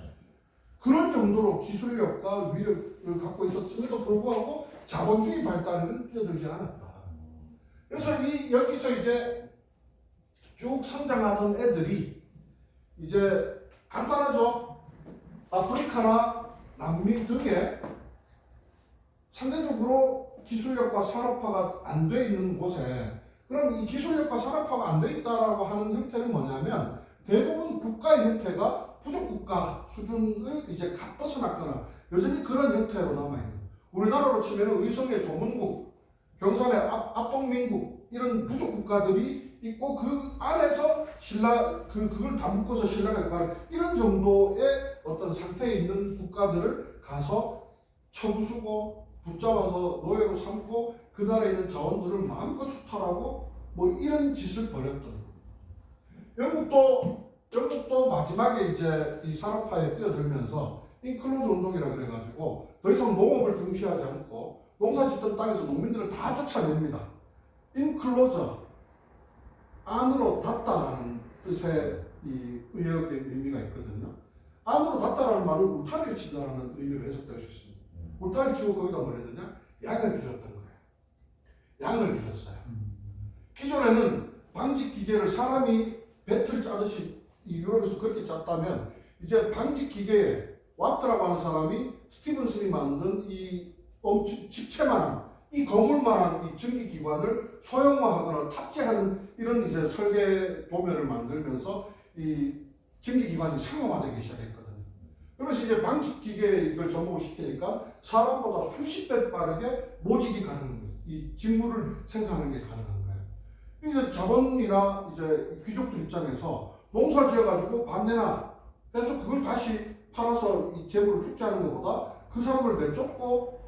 그런 정도로 기술력과 위력을 갖고 있었음에도 불구하고 자본주의 발달에는 뛰어들지 않았다. 그래서 여기서 이제 쭉 성장하던 애들이 이제 간단하죠. 아프리카나 남미 등에 상대적으로 기술력과 산업화가 안 돼 있는 곳에 그럼 이 기술력과 산업화가 안 돼 있다라고 하는 형태는 뭐냐면 대부분 국가의 형태가 부족국가 수준을 이제 벗어났거나 여전히 그런 형태로 남아있는 우리나라로 치면 의성의 조문국, 경산의 압동민국 이런 부족국가들이 있고 그 안에서 그걸 다 묶어서 신라가 있고 이런 정도의 어떤 상태에 있는 국가들을 가서 처부수고 붙잡아서 노예로 삼고 그 나라에 있는 자원들을 마음껏 수탈하고 뭐 이런 짓을 벌였던 거예요. 영국도 마지막에 이제 이 산업화에 뛰어들면서 인클로즈 운동이라 그래가지고 더 이상 농업을 중시하지 않고 농사 짓던 땅에서 농민들을 다 쫓아냅니다. 인클로저 안으로 닫다라는 뜻의 이 의역의 의미가 있거든요. 안으로 닫다라는 말은 울타리를 친다라는 의미로 해석될 수 있습니다. 울타리 치고 거기다 뭘 했느냐? 양을 길렀던 거예요. 양을 길렀어요. 기존에는 방직 기계를 사람이 배틀 짜듯이 이 유럽에서 그렇게 짰다면 이제 방직 기계에 왓트라고 하는 사람이 스티븐슨이 만든 이 집채만한 이 거물만한 이 전기기관을 소형화하거나 탑재하는 이런 이제 설계 도면을 만들면서 이 전기기관이 상용화되기 시작했거든요. 그러면서 이제 방직 기계에 이걸 접목을 시키니까 사람보다 수십 배 빠르게 모직이 가능한 거예요. 이 직물을 생산하는 게 가능한 거예요. 이제 자본이나 이제 귀족들 입장에서 농사 지어가지고 반내나 해서 그걸 다시 팔아서 이 재물을 축제하는 것보다 그 사람을 내쫓고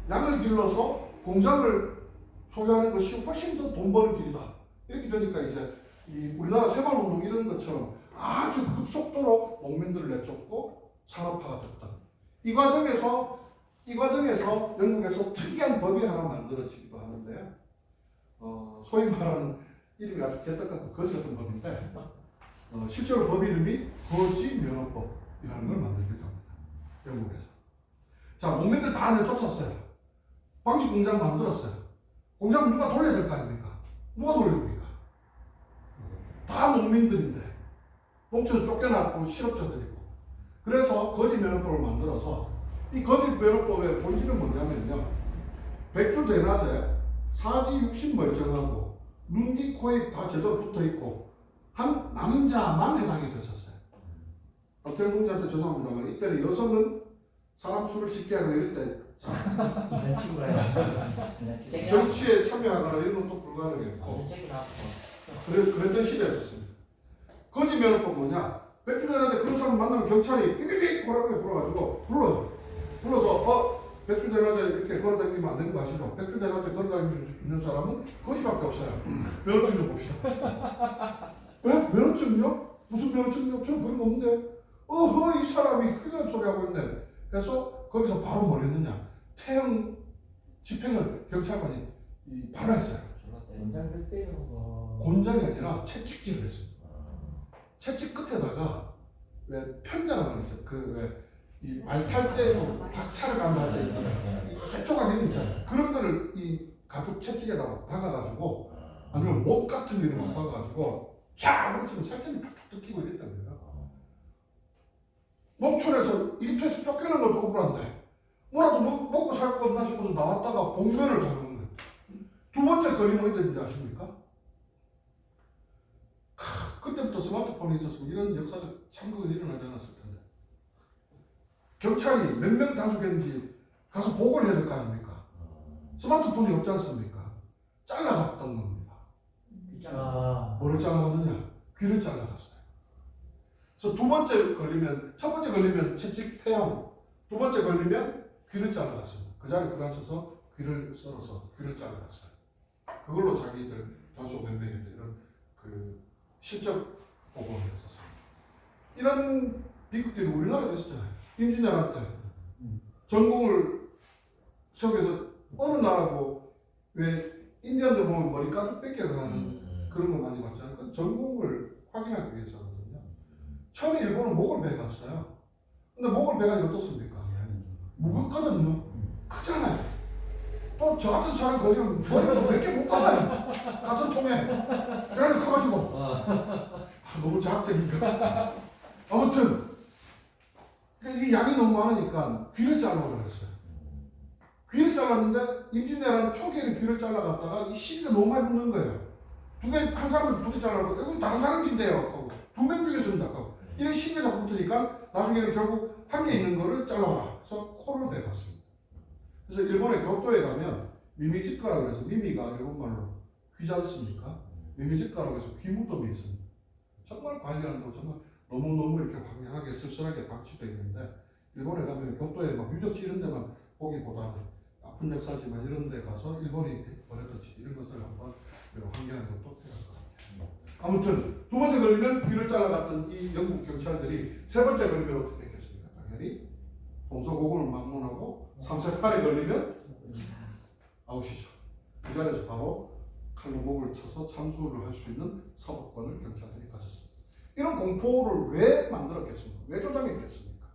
양을 길러서 공장을 소유하는 것이 훨씬 더 돈 버는 길이다. 이렇게 되니까 이제 이 우리나라 새마을운동 이런 것처럼 아주 급속도로 농민들을 내쫓고 산업화가 됐다. 이 과정에서 영국에서 특이한 법이 하나 만들어지기도 하는데요. 소위 말하는 이름이 아주 개떡같고 거지 같은 법인데 실제로 법 이름이 거지면허법이라는 걸 만들기도 합니다. 영국에서. 자, 농민들 다 내쫓았어요. 방식 공장 만들었어요. 공장 누가 돌려야 될 거 아닙니까? 누가 돌립니까? 다 농민들인데 농촌에서 쫓겨났고 실업자들이고 그래서 거짓 면허법을 만들어서 이 거짓 면허법의 본질은 뭐냐면요. 백주 대낮에 사지 육신 멀쩡하고 눈, 귀, 코, 입 다 제대로 붙어있고 한 남자만 해당이 됐었어요. 어떤 공자한테 죄송합니다만 이때는 여성은 사람 수를 짓게 하거나 이럴 때 이런 친구야. 정치에 참여하거나 이런 것도 불가능했고 그랬던 시대였었습니다. 거짓 면허법 뭐냐? 백주 대낮에 그런 사람 만나면 경찰이 삐삐삐 호랑이 불어가지고 불러서 백주 대낮에 이렇게 걸어다니면 안 되는 거 아시죠? 백주 대낮에 걸어다니면서 있는 사람은 거지밖에 없어요. 면허증 좀 봅시다. 왜? 면허증요? 무슨 면허증요? 저는 그런 거 없는데. 이 사람이 큰일 난 소리 하고 있네. 그래서 거기서 바로 뭘 했느냐? 태형 집행을 경찰관이 바로 했어요. 연장될 때요. 곤장이 아니라 채찍질을 했습니다. 채찍 끝에다가 왜 편자라고 하죠? 이 말 탈 때 박차를 간다 때 쇠조각 있잖아요. 그런 거를 이 가죽 채찍에다가 박아가지고 아니면 못 같은 이런 거 박아가지고 쫙 지금 살점이 툭툭 뜯기고 이랬단 말이에요. 농촌에서 일터에서 쫓겨난 것도 억울한데 뭐라도 먹고 살 거 없나 싶어서 나왔다가 복면을 당하는 거예요. 두 번째 걸리면 어디 됐는지 아십니까? 그때부터 스마트폰이 있었으면 이런 역사적 참극은 일어나지 않았을 텐데 경찰이 몇 명 단속했는지 가서 보고를 해야 될 거 아닙니까? 스마트폰이 없지 않습니까? 잘라갔던 겁니다. 뭐를 잘라갔느냐? 귀를 잘라갔어요. 그래서 두 번째 걸리면, 첫 번째 걸리면 채찍 태양, 두 번째 걸리면 귀를 잘라갔습니다. 그 자리에 불안쳐서 귀를 썰어서 귀를 잘라갔어요. 그걸로 자기들 단속 몇 명인데 이런 실적 보고를 했었어요. 이런 비극들이 우리나라에도 있었잖아요. 임진왜란 때 전공을 세우면서 어느 나라고 왜 인디언들 보면 머리 가죽 뺏겨가는 그런 거 많이 봤잖아요. 그 전공을 확인하기 위해서거든요. 처음에 일본은 목을 베갔어요. 근데 목을 베가니 어떻습니까? 무겁거든요. 크잖아요. 또 저 같은 사람 걸리면 머리도 몇 개 못 감아요. 같은 통에. 그래 커가지고. 너무 자학적인가? 아무튼 이 양이 너무 많으니까 귀를 잘라버려 그랬어요. 귀를 잘랐는데 임진왜란 초기에는 귀를 잘라갔다가 이 시비가 너무 많이 붙는 거예요. 한 사람은 두 개 잘라고 이거 다른 사람 귀인데요. 하고 두 명 죽였습니다. 하고 이런 시비가 자꾸 붙으니까 나중에는 결국 한 개 있는 거를 잘라라. 그래서 코를 내갔습니다. 그래서 일본의 교토에 가면 미미지카라고 해서 미미가 일본말로 귀지 않습니까? 미미지카라고 해서 귀무덤이 있습니다. 정말 관리한다고 정말 너무너무 이렇게 황량하게 쓸쓸하게 방치되어 있는데 일본에 가면 교토에 막 유적지 이런 데만 보기보다는 아픈 역사지만 이런 데 가서 일본이 버렸던 이런 것을 한번 환기하는 것도 필요할 것 같아요. 아무튼 두 번째 걸리면 귀를 잘라갔던 이 영국 경찰들이 세 번째 걸리면 어떻게 했겠습니까? 당연히 동서고금을 막론하고 3세 8에 걸리면 아웃이죠. 그 자리에서 바로 칼로 목을 쳐서 참수를 할 수 있는 사법권을 경찰들이 가졌습니다. 이런 공포를 왜 만들었겠습니까? 왜 조장했겠습니까?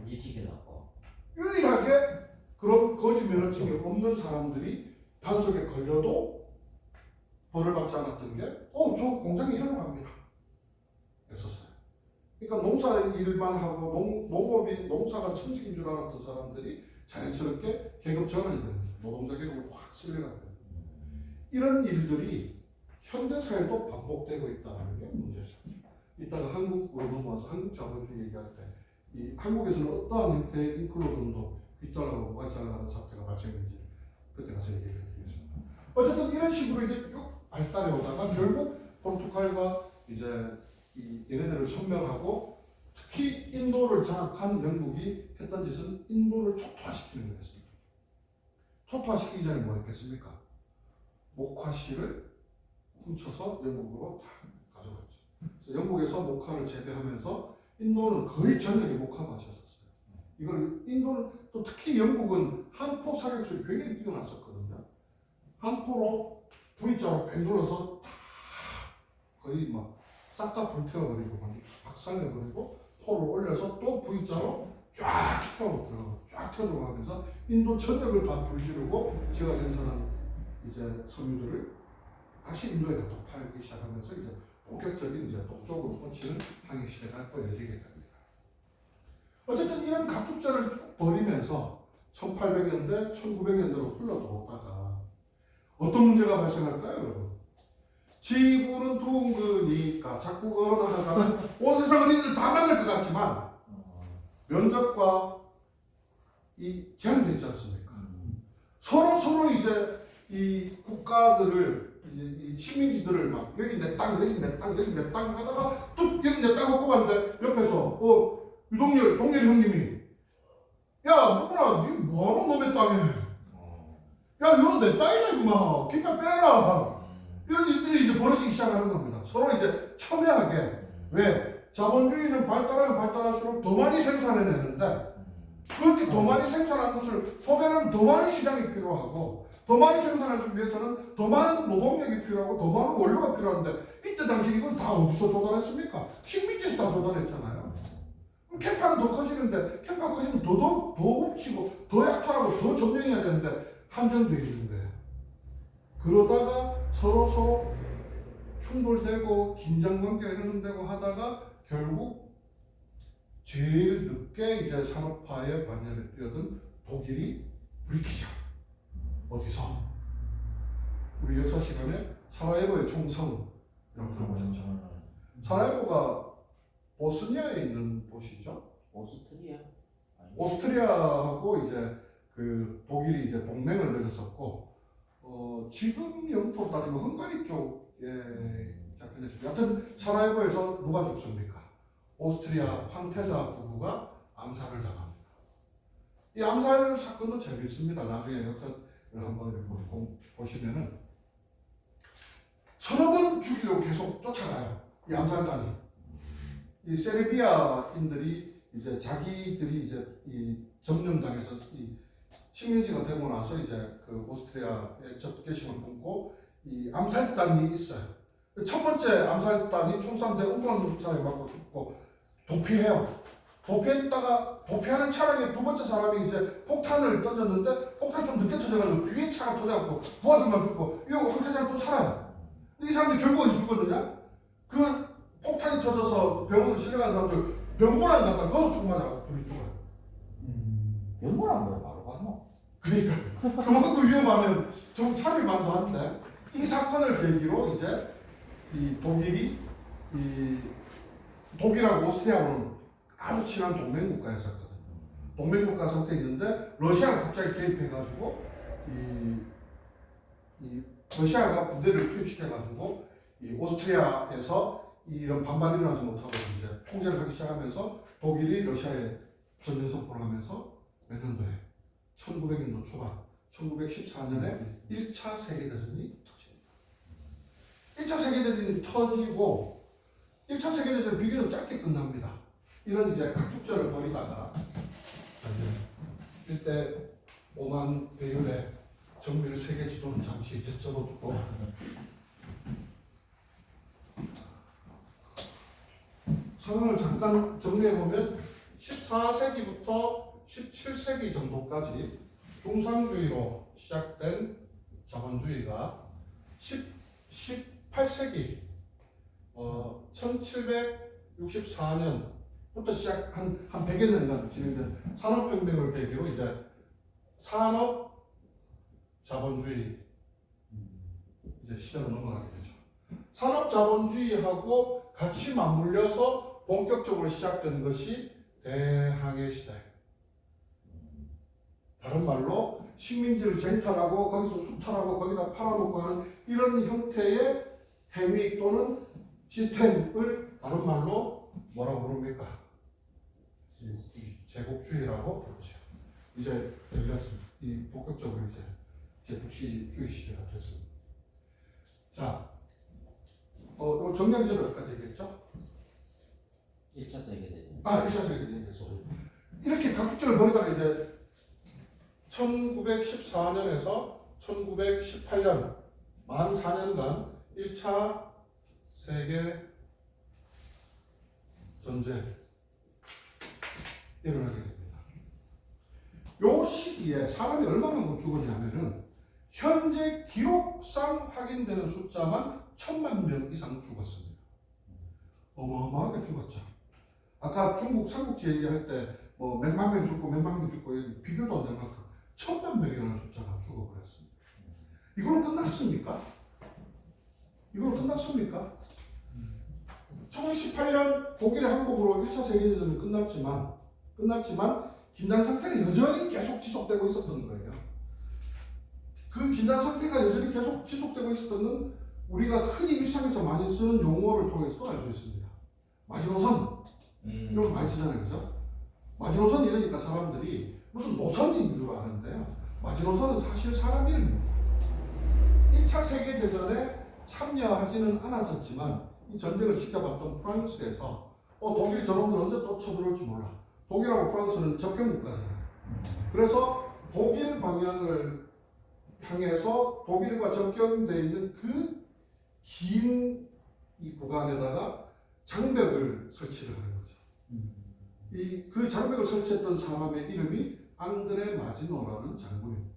일시키려고. 유일하게 그런 거짓 면허증이 없는 사람들이 단속에 걸려도 벌을 받지 않았던 게 저 공장에 일하러 갑니다 했었어요. 그러니까 농사 일만 하고 농사가 천직인 줄 알았던 사람들이 자연스럽게 계급 전환이 되는 거죠. 노동자 계급을 확 쓸려가게 됩니다. 이런 일들이 현대사에도 반복되고 있다는 게 문제죠. 이따가 한국으로 넘어와서 한국 자본주의 얘기할 때 이 한국에서는 어떠한 형태의 인클루전도 귀 잘라가고 목 잘라가는 사태가 발생했는지 그때 가서 얘기를 해드리겠습니다. 어쨌든 이런 식으로 이제 쭉 발달해 오다가 결국 포르투갈과 이제 얘네들을 섬멸하고 특히 인도를 장악한 영국이 했던 짓은 인도를 초토화시키는 거였습니다. 초토화시키기 전에 뭐 했겠습니까? 목화씨를 훔쳐서 영국으로 다 가져갔죠. 그래서 영국에서 목화를 재배하면서 인도는 거의 전역이 목화밭이었어요. 이걸 인도는 또 특히 영국은 한포 사격술이 굉장히 뛰어났었거든요. 한포로 V자로 뺑돌아서 다 거의 막 싹 다 불태워버리고 박살내버리고 포를 올려서 또 V자로 쫙 태워 들어가고 쫙 태워 들어가면서 인도 전역을 다 불지르고 제가 생산한 이제 섬유들을 다시 인도에 갖다 팔기 시작하면서 이제 본격적인 이제 동쪽으로 뻗치는 항해 시대가 또 열리게 됩니다. 어쨌든 이런 가축제를 쭉 벌이면서 1800년대, 1900년대로 흘러들어오다가 어떤 문제가 발생할까요, 여러분? 지구는 둥그니까 자꾸 걸어나가면 온 세상 어린이들 다 만날 것 같지만 면적과 이 제한되어 있지 않습니까? 서로 이제 이 국가들을 이제 이 식민지들을 막 여기 내 땅, 여기 내 땅, 여기 내 땅 하다가 또 여기 내 땅 하고 봤는데 옆에서 동렬 형님이 야 누구나 니 뭐하노 놈의 땅에 야 이거 내 땅이다 임마 깃발 빼라 이런 일들이 이제 벌어지기 시작하는 겁니다. 서로 이제 첨예하게 왜 자본주의는 발달하면 발달할수록 더 많이 생산해내는데 그렇게 더 많이 생산한 것을 소비하려면 더 많은 시장이 필요하고 더 많이 생산하기 위해서는 더 많은 노동력이 필요하고 더 많은 원료가 필요한데 이때 당시 이걸 다 어디서 조달했습니까? 식민지에서 다 조달했잖아요. 캠파는 더 커지는데 캠파 커지면 더 훔치고 더 약탈하고 더 점령해야 되는데 한정되어 있는 거예요. 그러다가 서로 충돌되고 긴장관계가 형성되고 하다가 결국 제일 늦게 이제 산업화의 반열에 뛰어든 독일이 불리키죠. 어디서? 우리 역사 시간에 사라예보의 총성이라고 들어보셨죠? 사라예보가 보스니아에 있는 도시죠. 오스트리아? 오스트리아하고 이제 그 독일이 이제 동맹을 맺었었고, 지금 영토로 따지면 헝가리 쪽에 잡혀졌습니다. 여튼 사라예보에서 누가 죽습니까? 오스트리아 황태자 부부가 암살을 당합니다. 이 암살 사건도 재밌습니다. 나중에 역사를 한번 보시면은 서너 번 죽이려고 계속 쫓아가요. 이 암살단이. 이 세르비아인들이 이제 자기들이 이제 이 점령당해서 이 식민지가 되고 나서 이제 그 오스트리아에 적개심을 품고 이 암살단이 있어요. 첫 번째 암살단이 총 쐈는데 엉뚱한 사람이 맞고 죽고 도피해요. 도피했다가 도피하는 차량에 두 번째 사람이 이제 폭탄을 던졌는데 폭탄이 좀 늦게 터져가지고 뒤에 차가 터져갖고 부하들만 죽고 이 황태자는 또 살아요. 이 사람들이 결국 어디 죽었느냐? 그 폭탄이 터져서 병원으로 실려간 사람들 병원에 갔다 거기서 죽마자 둘이 죽어요. 병원안 그래 바로 가노? 그러니까 그만큼 위험하면 좀 살릴만도 한데 이 사건을 계기로 이제 이 독일이 이 독일하고 오스트리아하고는 아주 친한 동맹국가였었거든요. 동맹국가 상태에 있는데 러시아가 갑자기 개입해가지고 이 러시아가 군대를 투입시켜가지고 이 오스트리아에서 이런 반발이 일어나지 못하고 이제 통제를 하기 시작하면서 독일이 러시아에 전쟁 선포를 하면서 몇 년도에 1900년도 초반 1914년에 1차 세계대전이 터집니다. 1차 세계대전이 터지고 1차 세계대전은 비교적 짧게 끝납니다. 이런 이제 각축전을 벌이다가 이때 오만 배율의 정밀 세계 지도는 잠시 이제 접어두고 상황을 잠깐 정리해보면 14세기부터 17세기 정도까지 중상주의로 시작된 자본주의가 18세기 1764년부터 시작 한 100여 년간 진행된 산업혁명을 계기로 이제 산업 자본주의 이제 시대로 넘어가게 되죠. 산업 자본주의하고 같이 맞물려서 본격적으로 시작된 것이 대항해 시대. 다른 말로 식민지를 쟁탈하고 거기서 수탈하고 거기다 팔아먹고 하는 이런 형태의 행위 또는 시스템을 다른 말로 뭐라고 부릅니까? 제국주의라고 부르죠. 이제 열렸습니다. 이 본격적으로 이제 제국주의 시대가 됐습니다. 자, 정량제를 어디까지 얘기했죠? 1차 세계대전. 1차 세계대전 얘기했어. 이렇게 각축전을 벌이다가 이제 1914년에서 1918년 만 4년간 1차 세계 전쟁 일어나게 됩니다. 요 시기에 사람이 얼마만큼 죽었냐면은 현재 기록상 확인되는 숫자만 1000만 명 이상 죽었습니다. 어마어마하게 죽었죠. 아까 중국 삼국지 얘기할 때 뭐 몇만 명 죽고 몇만 명 죽고 비교도 안 될 만큼 1000만 명이라는 숫자가 죽어버렸습니다. 이걸로 끝났습니까? 이걸로 끝났습니까? 1918년 독일의 항복으로 1차 세계대전은 끝났지만 긴장 상태는 여전히 계속 지속되고 있었던 거예요. 그 긴장 상태가 여전히 계속 지속되고 있었던 건 우리가 흔히 일상에서 많이 쓰는 용어를 통해서도 알 수 있습니다. 마지노선 이런 거 많이 쓰잖아요, 그죠? 마지노선 이러니까 사람들이 무슨 노선인 줄 아는데요. 마지노선은 사실 사람 이름입니다. 1차 세계대전에 참여하지는 않았었지만 이 전쟁을 지켜봤던 프랑스에서 독일 저놈들 언제 또 쳐들어올지 몰라. 독일하고 프랑스는 접경 국가잖아요. 그래서 독일 방향을 향해서 독일과 접경되어 있는 그 긴 이 구간에다가 장벽을 설치를 하는 거죠. 그 장벽을 설치했던 사람의 이름이 안드레 마지노라는 장군입니다.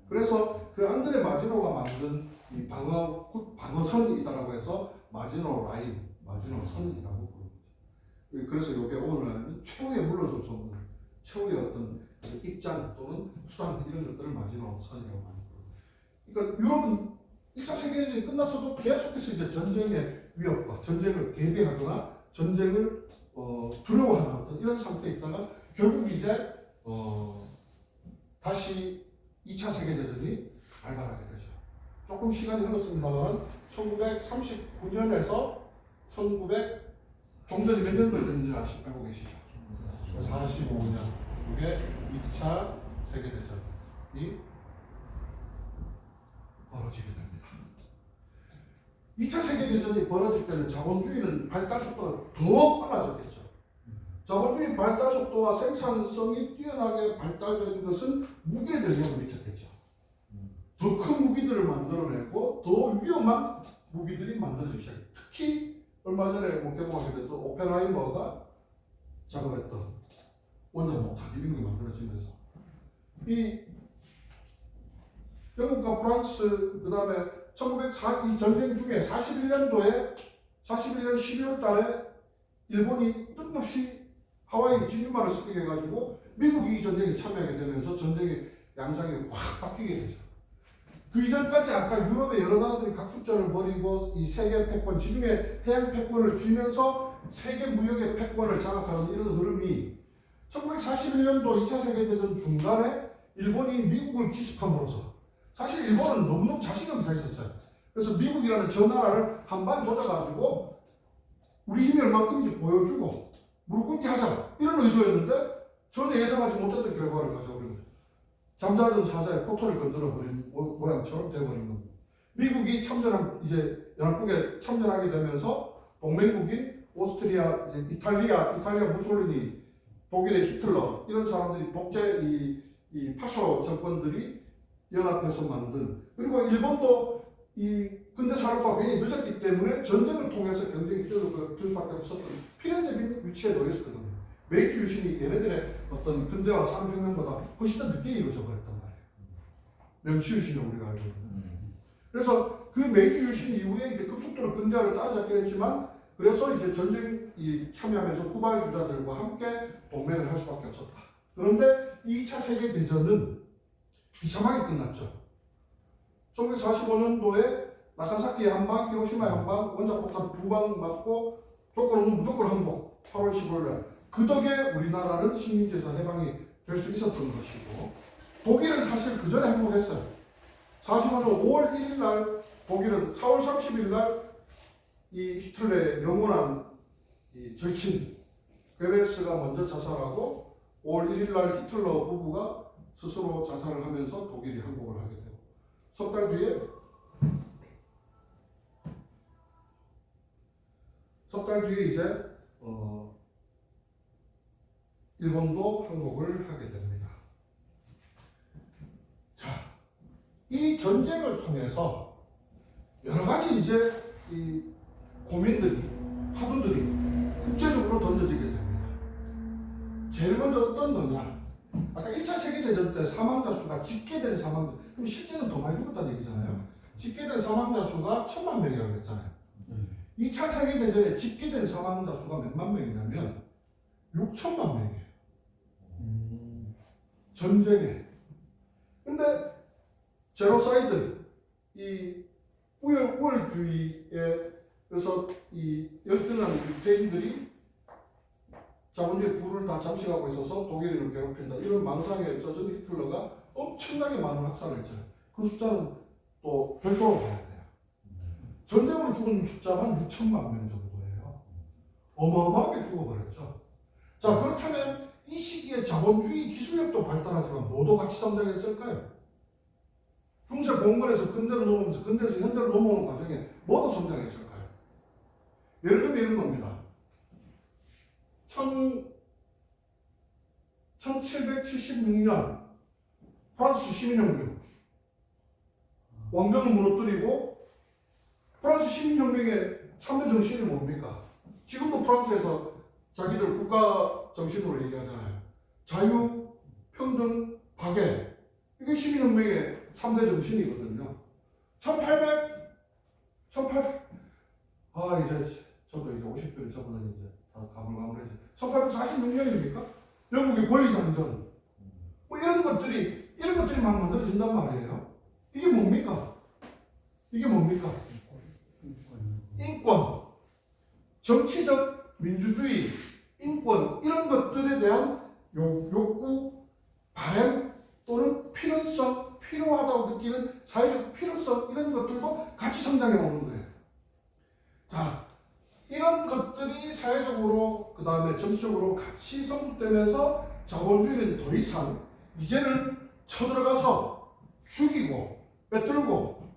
그래서 그 안드레 마지노가 만든 이 방어선이다라고 해서 마지노 라인, 마지노 선이라고 부르는 거죠. 그래서 이게 오늘날에는 최후의 물러설 수 없는 최후의 어떤 입장 또는 수단 이런 것들을 마지노 선이라고 하는 거예요. 그러니까 유럽은 1차 세계대전이 끝났어도 계속해서 이제 전쟁의 위협과 전쟁을 대비하거나 전쟁을 두려워하는 어떤 이런 상태에 있다가 결국 이제 다시 2차 세계대전이 발발하게 되죠. 조금 시간이 흘렀습니다만 1939년에서 1900 종전이 몇 년도에 됐는지 알고 계시죠? 45년 이게 2차 세계대전이 벌어지게 됩니다. 2차 세계대전이 벌어질 때는 자본주의는 발달 속도가 더 빨라졌겠죠. 자본주의 발달 속도와 생산성이 뛰어나게 발달된 것은 무기에 영향을 미쳤겠죠. 더 큰 무기들을 만들어내고 더 위험한 무기들이 만들어지기 시작해요. 특히 얼마 전에 개봉하게 됐던 오펜하이머가 작업했던 원자폭탄 이런 게 만들어지면서 이 영국과 프랑스 그 다음에 이 전쟁 중에 41년 12월 달에 일본이 뜬금없이 하와이 진주만을 습격해가지고 미국이 이 전쟁에 참여하게 되면서 전쟁의 양상이 확 바뀌게 되죠. 그 이전까지 아까 유럽의 여러 나라들이 각축전을 벌이고 이 세계 패권, 지중해 해양 패권을 쥐면서 세계 무역의 패권을 장악하는 이런 흐름이 1941년도 2차 세계대전 중간에 일본이 미국을 기습함으로써 사실 일본은 너무너무 자신감이 다 있었어요. 그래서 미국이라는 저 나라를 한반 조져가지고 우리 힘이 얼만큼인지 보여주고 무릎 꿇게 하자 이런 의도였는데 전혀 예상하지 못했던 결과를 가져오는 거예요. 잠자던 사자의 코털을 건드려버린 모양처럼 되어버린 겁니다. 미국이 이제 연합국에 참전하게 되면서 동맹국인 오스트리아, 이탈리아 무솔리니, 독일의 히틀러 이런 사람들이 독재 이 파쇼 정권들이 연합해서 만든 그리고 일본도 이 근대산업화가 굉장히 늦었기 때문에 전쟁을 통해서 경쟁이 될 수밖에 없었던 필연적인 위치에 놓여 있었거든요. 메이지 유신이 얘네들의 어떤 근대화 산업혁명보다 훨씬 더 늦게 이루어져 버렸단 말이에요. 명치 유신을 우리가 알고 있는. 그래서 그 메이지 유신 이후에 이제 급속도로 근대화를 따라잡긴 했지만 그래서 이제 전쟁이 참여하면서 후발주자들과 함께 동맹을 할 수밖에 없었다. 그런데 2차 세계대전은 비참하게 끝났죠. 1945년도에 나가사키에 한 방, 히로시마에 한 방, 원자폭탄 2방 맞고 조건은 무조건 항복. 8월 15일 날. 그 덕에 우리나라는 식민지에서 해방이 될 수 있었던 것이고 독일은 사실 그 전에 항복했어요. 45년 5월 1일 날 독일은 4월 30일 날 이 히틀러의 영원한 이 절친 괴벨스가 먼저 자살하고 5월 1일 날 히틀러 부부가 스스로 자살을 하면서 독일이 항복을 하게 되고 석 달 뒤에 이제 일본도 항복을 하게 됩니다. 자, 이 전쟁을 통해서 여러 가지 이제 이 고민들이 화두들이 국제적으로 던져지게 됩니다. 제일 먼저 어떤 거냐? 아까 1차 세계대전 때 사망자 수가 집계된 사망자, 그럼 실제는 더 많이 죽었다는 얘기잖아요. 집계된 사망자 수가 1000만 명이라고 했잖아요. 2차 세계대전에 집계된 사망자 수가 몇만 명이냐면 6천만 명이에요. 전쟁에. 근데 제노사이드, 이 우월주의에서 이 열등한 유태인들이 자본주의 부를 다 잠식하고 있어서 독일인을 괴롭힌다. 이런 망상에 젖은 히틀러가 엄청나게 많은 학살을 했잖아요. 그 숫자는 또 별도로 봐야 돼요. 전쟁으로 죽은 숫자만 6천만 명 정도예요. 어마어마하게 죽어버렸죠. 자, 그렇다면 이 시기에 자본주의 기술력도 발달하지만 뭐도 같이 성장했을까요? 중세 봉건에서 근대로 넘어오면서 근대에서 현대로 넘어오는 과정에 뭐도 성장했을까요? 예를 들면 이런 겁니다. 1776년 프랑스 시민혁명, 왕정을 무너뜨리고 프랑스 시민혁명의 3대 정신이 뭡니까? 지금도 프랑스에서 자기들 국가 정신으로 얘기하잖아요. 자유, 평등, 박애. 이게 시민혁명의 3대 정신이거든요. 1800, 이제 저도 이제 50줄이 저보다 이제 다 가물가물해져. 1846년입니까? 영국의 권리장전. 뭐 이런 것들이 막 만들어진단 말이에요. 이게 뭡니까? 인권, 정치적 민주주의, 인권, 이런 것들에 대한 욕구, 바람 또는 필요성, 필요하다고 느끼는 사회적 필요성, 이런 것들도 같이 성장해 오는 거예요. 자, 이런 것들이 사회적으로, 그 다음에 정치적으로 같이 성숙되면서 자본주의는 더 이상 이제는 쳐들어가서 죽이고 빼들고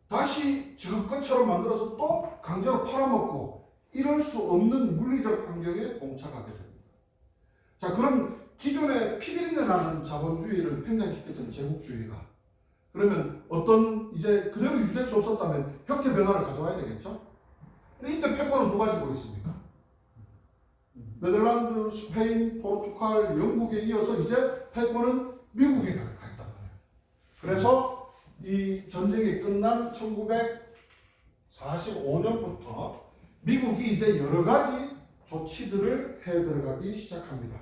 다시 지금것처럼 만들어서 또 강제로 팔아먹고 이럴 수 없는 물리적 환경에 봉착하게 됩니다. 자, 그럼 기존의 피비린내 나는 자본주의를 팽창시켰던 제국주의가 그러면 어떤 이제 그대로 유지될 수 없었다면 형태 변화를 가져와야 되겠죠? 근데 이때 패권은 누가 지고 있습니까? 네덜란드, 스페인, 포르투갈, 영국에 이어서 이제 패권은 미국에 가 있단 말이에요. 그래서 이 전쟁이 끝난 1945년부터 미국이 이제 여러 가지 조치들을 해 들어가기 시작합니다.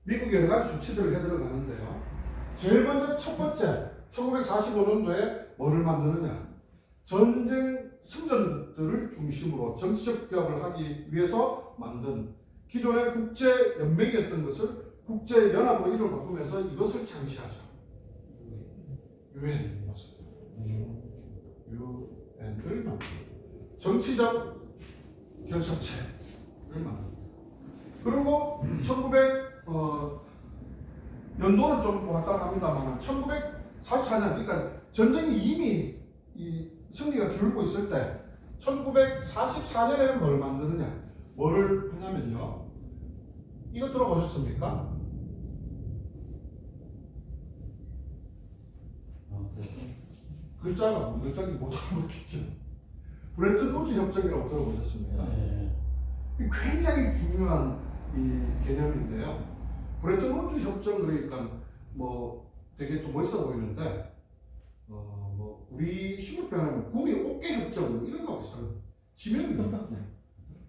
미국이 여러 가지 조치들을 해 들어가는데요. 제일 먼저 첫 번째, 1945년도에 뭐를 만드느냐? 전쟁 승전들을 중심으로 정치적 규합을 하기 위해서 만든 기존의 국제연맹이었던 것을 국제연합으로 이름을 바꾸면서 이것을 창시하죠. 유엔 맞습니다. 유엔을 만듭니다. 정치적 결속체를 만듭니다. 그리고 1900 연도는 좀 왔다 갑니다만 1944년, 그러니까 전쟁이 이미 이 승리가 기울고 있을 때 1944년에 뭘 만드느냐? 뭐를 하냐면요. 이거 들어보셨습니까? 글자가 글자기 못 알아먹겠죠. 브레튼 우즈 협정이라고 들어보셨습니까? 굉장히 중요한 이 개념인데요. 브레튼 우즈 협정 그러니까 뭐 되게 좀 멋있어 보이는데 뭐 우리 시골 표현하면 구미 옥계 협정 이런 거 비슷한 지명입니다.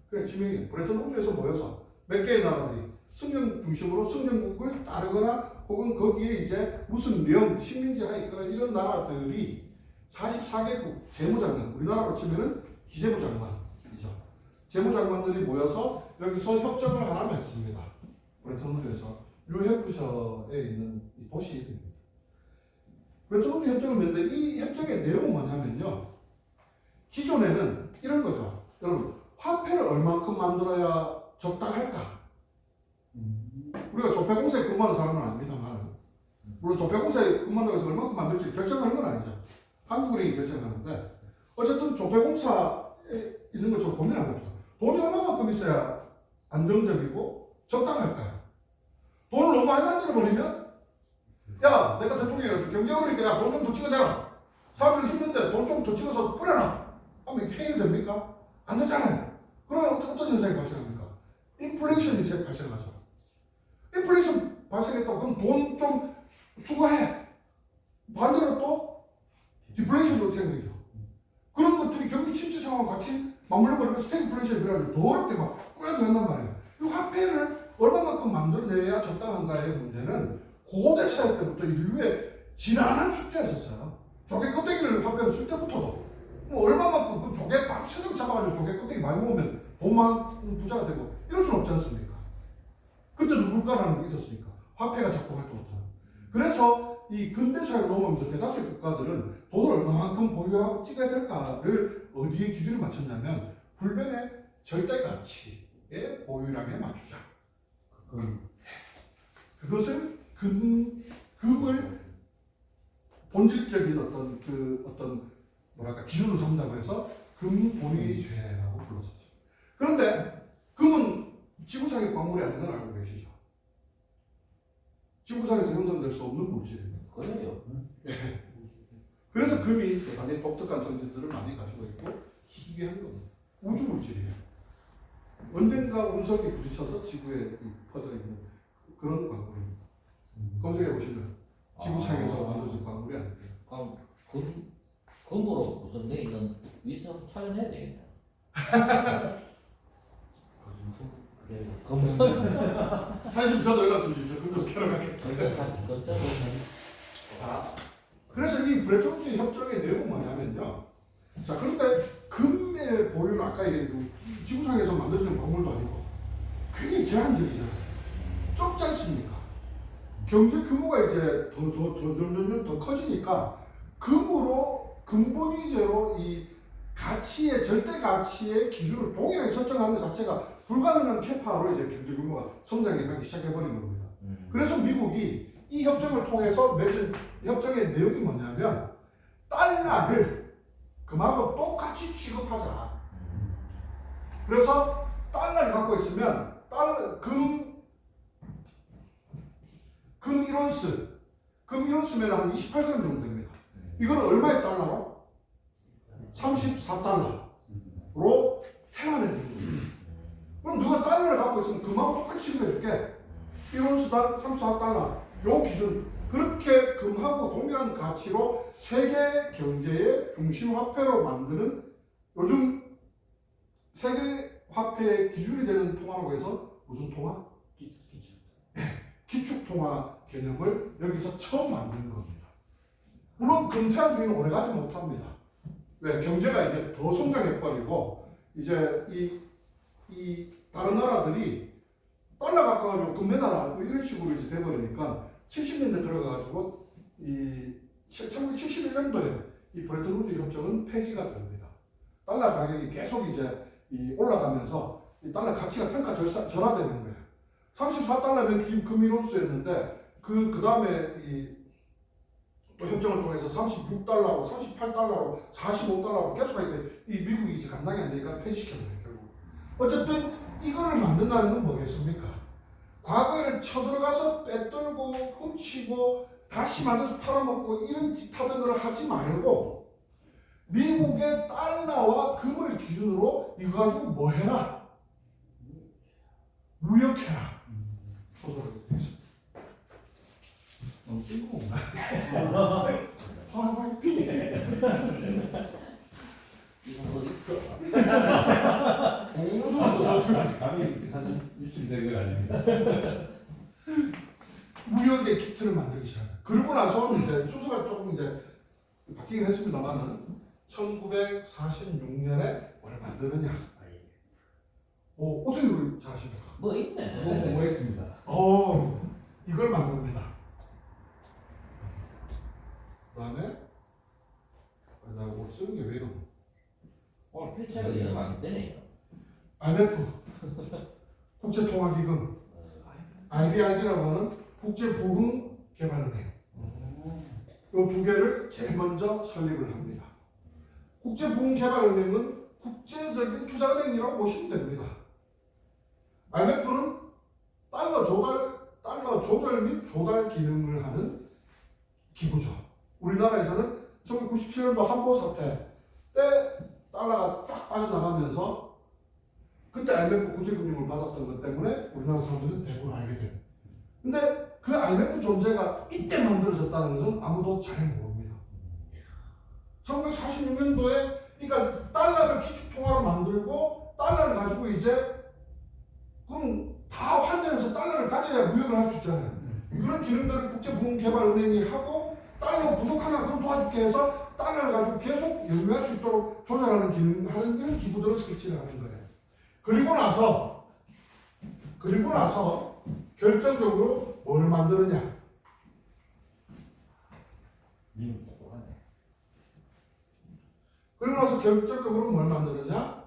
그냥 지명이에요. 브레튼 우즈에서 모여서 몇 개의 나라들이 승전 중심으로 승전국을 따르거나 혹은 거기에 이제 무슨 령, 식민지하에 있거나 이런 나라들이 44개국 재무장관, 우리나라로 치면은 기재부 장관이죠. 재무장관들이 모여서 여기서 협정을 하나 맺습니다. 브레튼 우즈에서 뉴햄프셔에 있는 이 도시 이름입니다. 브레튼 우즈 협정을 맺는데 이 협정의 내용은 뭐냐면요. 기존에는 이런 거죠. 여러분, 화폐를 얼만큼 만들어야 적당할까? 우리가 조폐공사에 근무하는 사람은 아닙니다만 물론 조폐공사에 근무한다고 해서 얼만큼 만들지 결정하는 건 아니죠. 한국은행이 결정하는데 어쨌든 조폐공사에 있는 것처럼 고민하는 겁니다. 돈이 얼마만큼 있어야 안정적이고 적당할까요? 돈을 너무 많이 만들어버리면 야, 내가 대통령이라서 경제어려니까 야, 돈 좀 더 찍어대라. 사람들이 힘든데 돈 좀 더 찍어서 뿌려라. 하면 해결됩니까? 안 되잖아요. 그러면 어떤 현상이 발생합니까? 인플레이션이 발생하죠. 인플레이션 발생했다고 그럼 돈 좀 수거해. 반대로 또 디플레이션도 생기죠. 그런 경기 침체 상황과 같이 맞물려 버리면 스태그플레이션이 그래가지고 더 어렵게 막 꼬여도 된단 말이에요. 이 화폐를 얼마만큼 만들어내야 적당한가의 문제는 고대 사회 때부터 인류의 지난한 숙제였었어요. 조개 껍데기를 화폐로 쓸 때부터도 뭐 얼마만큼 그 조개 막 세력 잡아가지고 조개 껍데기 많이 모으면 돈만 부자가 되고 이럴 수는 없지 않습니까? 그때도 물가라는 게 있었으니까 화폐가 작동할 때부터. 그래서 이 근대사회로 넘어오면서 대다수의 국가들은 돈을 얼마만큼 보유하고 찍어야 될까를 어디에 기준을 맞췄냐면 불변의 절대 가치의 보유량에 맞추자. 그것을 금을 본질적인 어떤 뭐랄까 기준으로 삼는다고 해서 금본위죄라고 불렀었죠. 그런데 금은 지구상의 광물이 아닌 건 알고 계시죠? 지구상에서 형성될 수 없는 물질입니다. 그래요. 예. 그래서 금이 대단히 독특한 성질들을 많이 가지고 있고 희귀한 겁니다. 우주 물질이에요. 언젠가 운석이 부딪혀서 지구에 퍼져 있는 그런 광물입니다. 검색해 보시면 지구상에서 만들어진 광물이 아닙니다. 그럼 금으로 구성되어 있는 위성 촬영해야 되겠네. 검성. 사실 저도 연락 드리죠. 그럼 캐러 가겠다. 검성. 그래서 이 브레튼 우드 협정의 내용은 뭐냐면요. 자, 그런데 금의 보유는 아까 얘기한 지구상에서 만들어진 광물도 아니고 굉장히 제한적이잖아요. 적지 않습니까? 경제 규모가 이제 점점 더 커지니까 금으로 근본위제로 이 가치의 절대 가치의 기준을 동일하게 설정하는 것 자체가 불가능한 캐파로 이제 경제 규모가 성장해 가기 시작해 버린 겁니다. 그래서 미국이 이 협정을 통해서 맺은 협정의 내용이 뭐냐면 달러를 금하고 똑같이 취급하자. 그래서 달러를 갖고 있으면 금 1온스면 한 28g 정도 됩니다. 이건 얼마의 달러로? 34달러로 태환해 주는 거예요. 그럼 누가 달러를 갖고 있으면 금하고 똑같이 취급해 줄게. 1온스당 34달러. 요 기준. 그렇게 금하고 동일한 가치로 세계 경제의 중심 화폐로 만드는 요즘 세계 화폐의 기준이 되는 통화라고 해서 무슨 통화? 기축통화 개념을 여기서 처음 만든 겁니다. 물론 금태환주의는 오래가지 못합니다. 왜? 경제가 이제 더 성장해버리고 이제 이 다른 나라들이 달러 갖고 가지고 금메달하고 뭐 이런 식으로 이제 돼버리니까 70년대 들어가가지고 이 1971년도에 이 브레튼 우드 협정은 폐지가 됩니다. 달러 가격이 계속 이제 올라가면서 이 달러 가치가 평가 절하되는 거예요. 34달러면 금 1온스였는데 그 다음에 또 협정을 통해서 36달러로 38달러로 45달러로 계속 하니까 이 미국이 이제 감당이 안 되니까 폐지시켰네요. 결국. 어쨌든 이거를 만든다는 건 뭐겠습니까? 과거에는 쳐들어가서 빼돌고 훔치고 다시 만들어서 팔아먹고 이런 짓 하던 걸 하지 말고 미국의 달러와 금을 기준으로 이거 가지고 뭐 해라? 무역해라. 소설을 했습니다. 너무 뜬금없나? 감이 사전 유출된 건 아닙니다. 무역의 키트를 만들기 시작합니다. 그러고 나서 이제 순서가 조금 이제 바뀌긴 했습니다만은 1946년에 뭘 만드느냐? 어떻게 그걸 잘 아십니까? 뭐 있네. 공부했습니다. 이걸 만듭니다. 그 다음에 나 오늘 쓰는 게 왜 이러고? 오늘 필체가 이러면 안 되네요. IMF 국제통화기금 IBRD라고 하는 국제부흥개발은행 이 두 개를 제일 먼저 설립을 합니다. 국제부흥개발은행은 국제적인 투자은행이라고 보시면 됩니다. IMF는 달러 조달 및 조달 기능을 하는 기구죠. 우리나라에서는 1997년도 한보 사태 때 달러가 쫙 빠져나가면서 그때 IMF 구제금융을 받았던 것 때문에 우리나라 사람들은 대부분 알게 돼요. 근데 그 IMF 존재가 이때 만들어졌다는 것은 아무도 잘 모릅니다. 1946년도에 그러니까 달러를 기축통화로 만들고 달러를 가지고 이제 그럼 다 환전해서 달러를 가져야 무역을 할 수 있잖아요. 그런 기능들을 국제부흥개발은행이 하고 달러 부족하나 그럼 도와줄게 해서 달러를 가지고 계속 영위할 수 있도록 조절하는 기능하는 이런 기구들을 설치를 하는 거예요. 그리고 나서 결정적으로 뭘 만드느냐? 미국도 똑같네. 그리고 나서 결정적으로 뭘 만드느냐?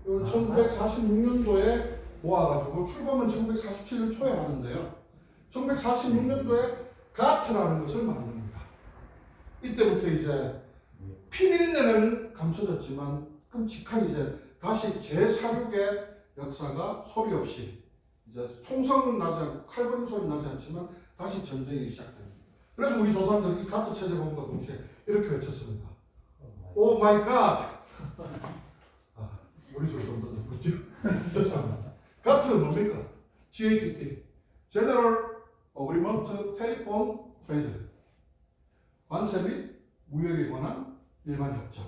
1946년도에 모아가지고 출범은 1947년 초에 하는데요. 1946년도에 가트라는 것을 만듭니다. 이때부터 이제 피비린내는 감춰졌지만 끔찍한 이제 다시 제4육의 역사가 소리 없이 이제 총성은 나지 않고 칼부림 소리 나지 않지만 다시 전쟁이 시작됩니다. 그래서 우리 조상들이 이 가트 체제가 온과 동시에 이렇게 외쳤습니다. 오 마이 갓! 머릿속에 좀 던져보죠. 죄송합니다. 가트는 뭡니까? GATT General Agreement Telephone Trade 관세 및 무역에 관한 일반 협정.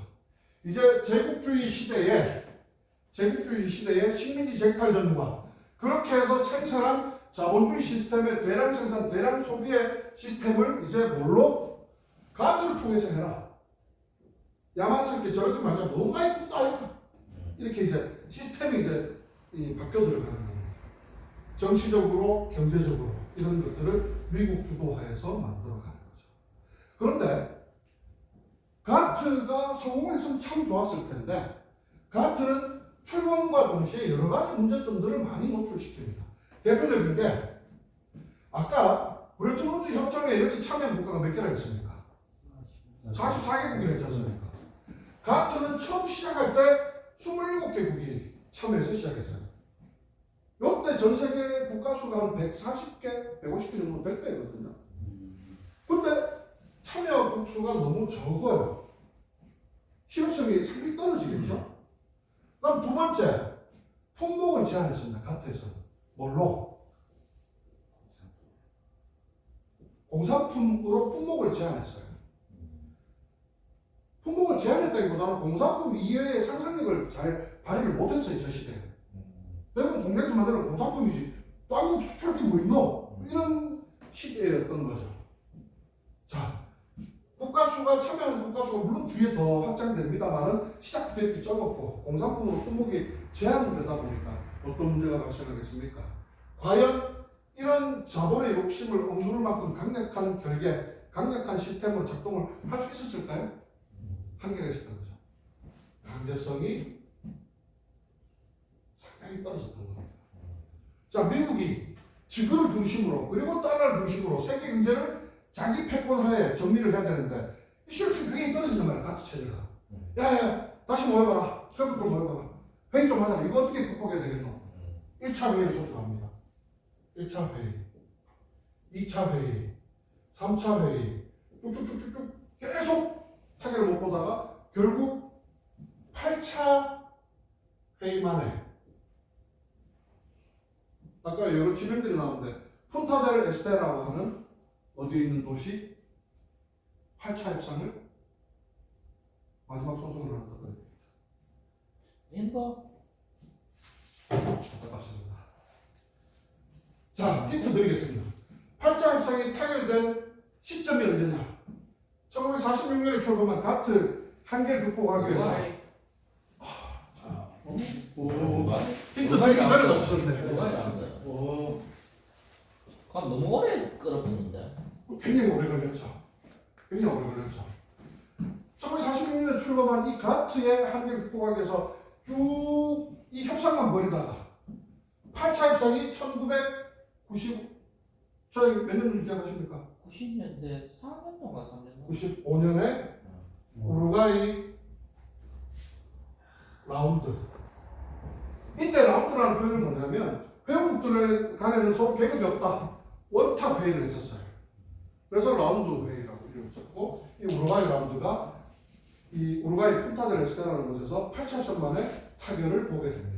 이제 제국주의 시대에 식민지 쟁탈 전과 그렇게 해서 생산한 자본주의 시스템의 대량 생산, 대량 소비의 시스템을 이제 뭘로? 가트를 통해서 해라. 야만스럽게 저러지 말자. 너무 많이 꾼다. 이렇게 이제 시스템이 이제 바뀌어 들어가는 겁니다. 정치적으로, 경제적으로 이런 것들을 미국 주도하에서 만들어가는 거죠. 그런데 가트가 성공했으면 참 좋았을 텐데 가트는 출범과 동시에 여러 가지 문제점들을 많이 노출시킵니다. 대표적인 게 아까 브레튼-우즈 협정에 여기 참여한 국가가 몇 개나 있습니까? 44개국이나 있지 않습니까? 가트는 처음 시작할 때 27개국이 참여해서 시작했어요. 이때 전 세계 국가 수가 한 140개, 150개 정도 될 때거든요. 근데 참여국 수가 너무 적어요. 실효성이 상당히 떨어지겠죠? 그다음 두 번째, 품목을 제한했습니다. 가트에서는. 뭘로? 공산품으로 품목을 제한했어요. 품목을 제한했다기보다는 공산품 이외의 상상력을 잘 발휘를 못했어요. 저 시대에. 대부분 공장에서 만드는 공산품이지 땅 수출할 게 뭐 있노? 이런 시대였던 거죠. 자, 참여하는 국가 수가 물론 뒤에 더 확장됩니다만은 시작부터 이렇게 적었고 공산품으로 품목이 제한되다 보니까 어떤 문제가 발생하겠습니까? 과연 이런 자본의 욕심을 억누를 만큼 강력한 결계, 강력한 시스템으로 작동을 할 수 있었을까요? 한계가 있었던 거죠. 강제성이 상당히 떨어졌던 겁니다. 자, 미국이 지구를 중심으로 그리고 달러를 중심으로 세계 경제를 자기 패권하에 정리를 해야 되는데 이 실효성이 굉장히 떨어지는 거야. 가트 체제가. 야야 다시 모여봐라. 협업으로 모여봐라. 회의 좀 하자. 이거 어떻게 극복해야 되겠노? 1차 회의를 소집합니다. 1차 회의, 2차 회의, 3차 회의 쭉쭉쭉쭉 계속 타결을 못 보다가 결국 8차 회의 만에 아까 여러 지명들이 나오는데 푼타델 에스테라고 하는 어디에 있는 도시 8차 협상을 마지막 소송을 한다고 합니다. 인도? 안타깝습니다. 자, 힌트 드리겠습니다. 8차 협상이 타결된 시점이 언제냐? 1946년에 출범한 가트 한계를 극복하기 위해서 힌트 드리기 전에는 없었네. 그럼 너무 오래 끌어붙는데. 굉장히 오래 걸렸죠. 1946년에 출범한 이 가트의 한계를 극복하기 위해서 쭉 이 협상만 벌이다가 8차 협상이 1990 몇 년을 기억하십니까? 90년대 4년도가 3년도. 95년에 우루과이 라운드. 이때 라운드라는 표현은 뭐냐면 회원국들 간에는 서로 계급이 없다. 원탑 회의를 했었어요. 그래서 라운드 회의라고 이름을 썼고 이 우루과이 라운드가 이 우루과이 푼타델 에스테라는 곳에서 8차 협상 만에 타결을 보게 됩니다.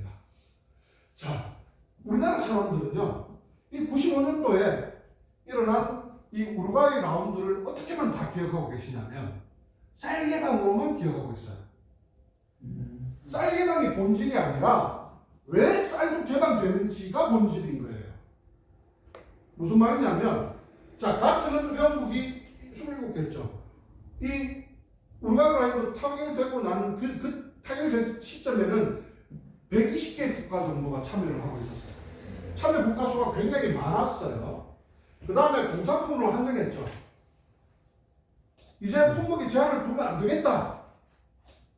자, 우리나라 사람들은요, 이 95년도에 일어난 이 우루과이 라운드를 어떻게만 다 기억하고 계시냐면 쌀개방으로만 기억하고 있어요. 쌀개방이 본질이 아니라 왜 쌀도 개방되는지가 본질인 거예요. 무슨 말이냐면, 자, 가트는 회원국이 27개였죠. 이 우루과이로 타결되고 난 그 타결된 시점에는 120개 국가 정도가 참여를 하고 있었어요. 참여 국가 수가 굉장히 많았어요. 그 다음에 공산품으로 한정했죠. 이제 품목에 제한을 두면 안 되겠다.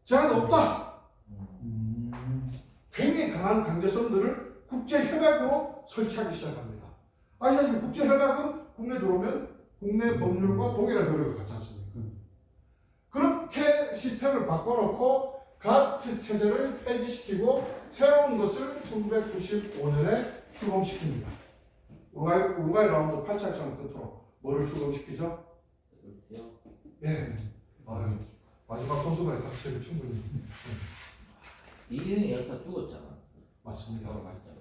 제한 없다. 굉장히 강한 강제성들을 국제협약으로 설치하기 시작합니다. 아시다시피 국제협약은 국내 들어오면 국내 법률과 동일한 효력을 갖지 않습니까? 그렇게 시스템을 바꿔놓고 가트 체제를 폐지시키고 새로운 것을 1995년에 출범시킵니다. 우루과이 라운드 8차 협상을 끝으로 뭐를 출범시키죠? 그렇죠. 예. 아유, 마지막 선수가 확실히 충분히. 이경희 열사 죽었잖아. 맞습니다. 돌아갔잖아.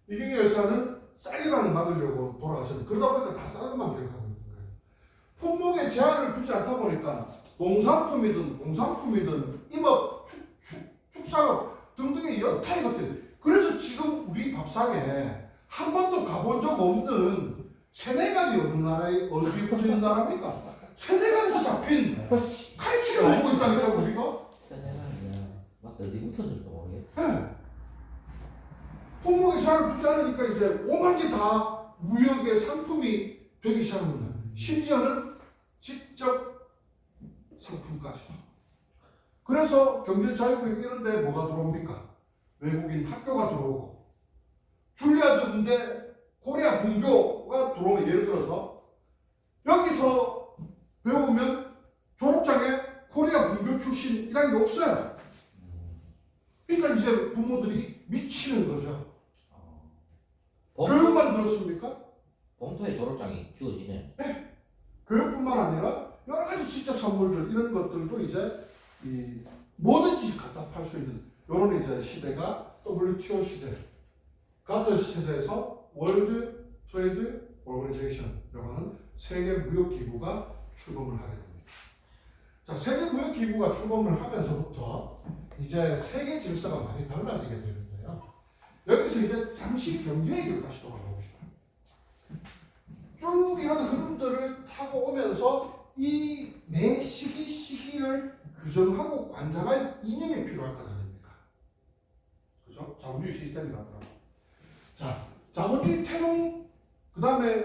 이경희 열사는 쌀개방을 막으려고 돌아가셨는데 그러다 보니까 다 쌀개만 기억하고 있는 거예요. 품목에 제한을 두지 않다 보니까 농산품이든 공산품이든 임업, 축산업 등등의 여타의 것들. 그래서 지금 우리 밥상에 한 번도 가본 적 없는 세네갈이 어느 나라에 어디에 붙어 있는 나라입니까? 세네갈에서 잡힌 칼치를 먹고 있다니까 우리가. 세네갈이야. 맞다. 어디부터인지도 모르겠어. 네. 품목에 제한을 두지 않으니까 이제 오만 개 다 무역의 상품이 되기 시작합니다. 심지어는 직접 상품까지. 그래서 경제자유구역 이런 데 뭐가 들어옵니까? 외국인 학교가 들어오고 줄리아드 음대 코리아 분교가 들어오면 예를 들어서 여기서 배우면 졸업장에 코리아 분교 출신이라는 게 없어요. 그러니까 이제 부모들이 미치는 거죠. 교육만 들었습니까? 봉투에 졸업장이 주어지네. 네. 교육뿐만 아니라 여러 가지 지적 선물들 이런 것들도 이제 이 뭐든지 갖다 팔 수 있는 이런 이제 시대가 WTO 시대, 가트 시대에서 월드 트레이드 오거니제이션이라고 하는 세계 무역 기구가 출범을 하게 됩니다. 자, 세계 무역 기구가 출범을 하면서부터 이제 세계 질서가 많이 달라지게 되는데요. 여기서 이제 잠시 경제 얘기를 다시 돌아가봅시다. 쭉 이런 흐름들을 타고 오면서 이 내 시기를 규정하고 관장할 이념이 필요할 것 아닙니까? 그죠? 자본주의 시스템이라더라. 자, 자본주의 태동, 그 다음에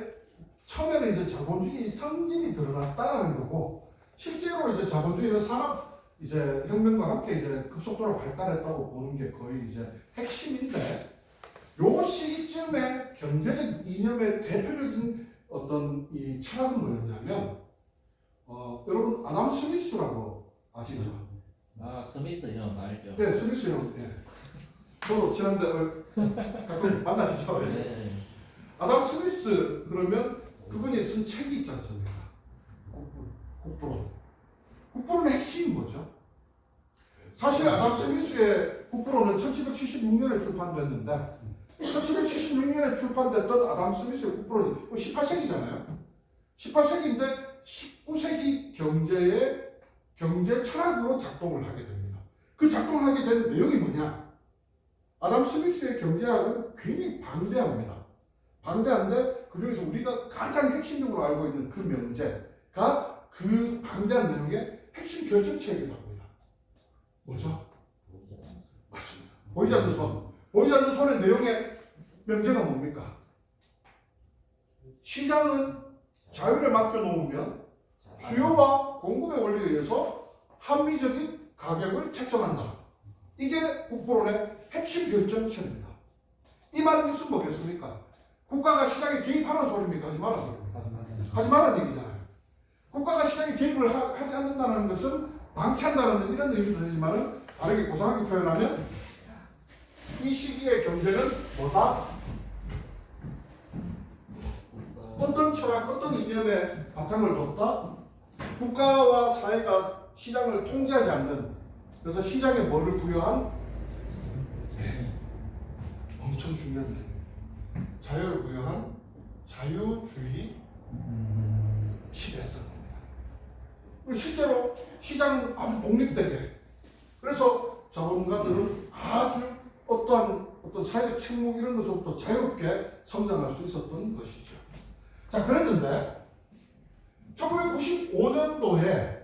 처음에는 이제 자본주의 성질이 드러났다라는 거고, 실제로 이제 자본주의는 산업 이제 혁명과 함께 이제 급속도로 발달했다고 보는 게 거의 이제 핵심인데, 요 시기쯤에 경제적 이념의 대표적인 어떤 이 철학은 뭐였냐면, 여러분 아담 스미스라고 아시죠? 아, 스미스 형 알죠? 네, 스미스 형. 예. 저도 지난데 가끔 만나시죠? 네. 아담 스미스 그러면 그분이 쓴 책이 있지 않습니까? 국부론. 국부론의 핵심이 뭐죠? 사실 아담 스미스의 국부론은 1776년에 출판됐는데 1776년에 출판됐던 아담 스미스의 국부론이 18세기잖아요. 18세기인데 19세기 경제 철학으로 작동을 하게 됩니다. 그 작동하게 된 내용이 뭐냐? 아담 스미스의 경제학은 굉장히 방대합니다. 방대한데 그 중에서 우리가 가장 핵심적으로 알고 있는 그 명제가 그 방대한 내용의 핵심 결정체이기도 합니다. 뭐죠? 맞습니다. 보이지 않는 손. 보이지 않는 손의 내용의 명제가 뭡니까? 시장은 자유를 맡겨놓으면 수요와 공급의 원리에 의해서 합리적인 가격을 책정한다. 이게 국부론의 핵심 결정체입니다. 이 말은 무슨 뭐겠습니까? 국가가 시장에 개입하는 소리입니까? 하지 말라는 소리입니까? 하지 말라는 얘기잖아요. 국가가 시장에 개입을 하지 않는다는 것은 방치한다는 이런 의미도 되지만 다르게 고상하게 표현하면 이 시기의 경제는 뭐다? 어떤 철학, 어떤 이념의 바탕을 뒀다? 국가와 사회가 시장을 통제하지 않는, 그래서 시장에 뭐를 부여한? 네. 엄청 중요한 개념. 자유를 부여한 자유주의 시대였던 겁니다. 실제로 시장은 아주 독립되게, 그래서 자본가들은 아주 어떤 사회적 책무 이런 것으로부터 자유롭게 성장할 수 있었던 것이죠. 자, 그랬는데 1995년도에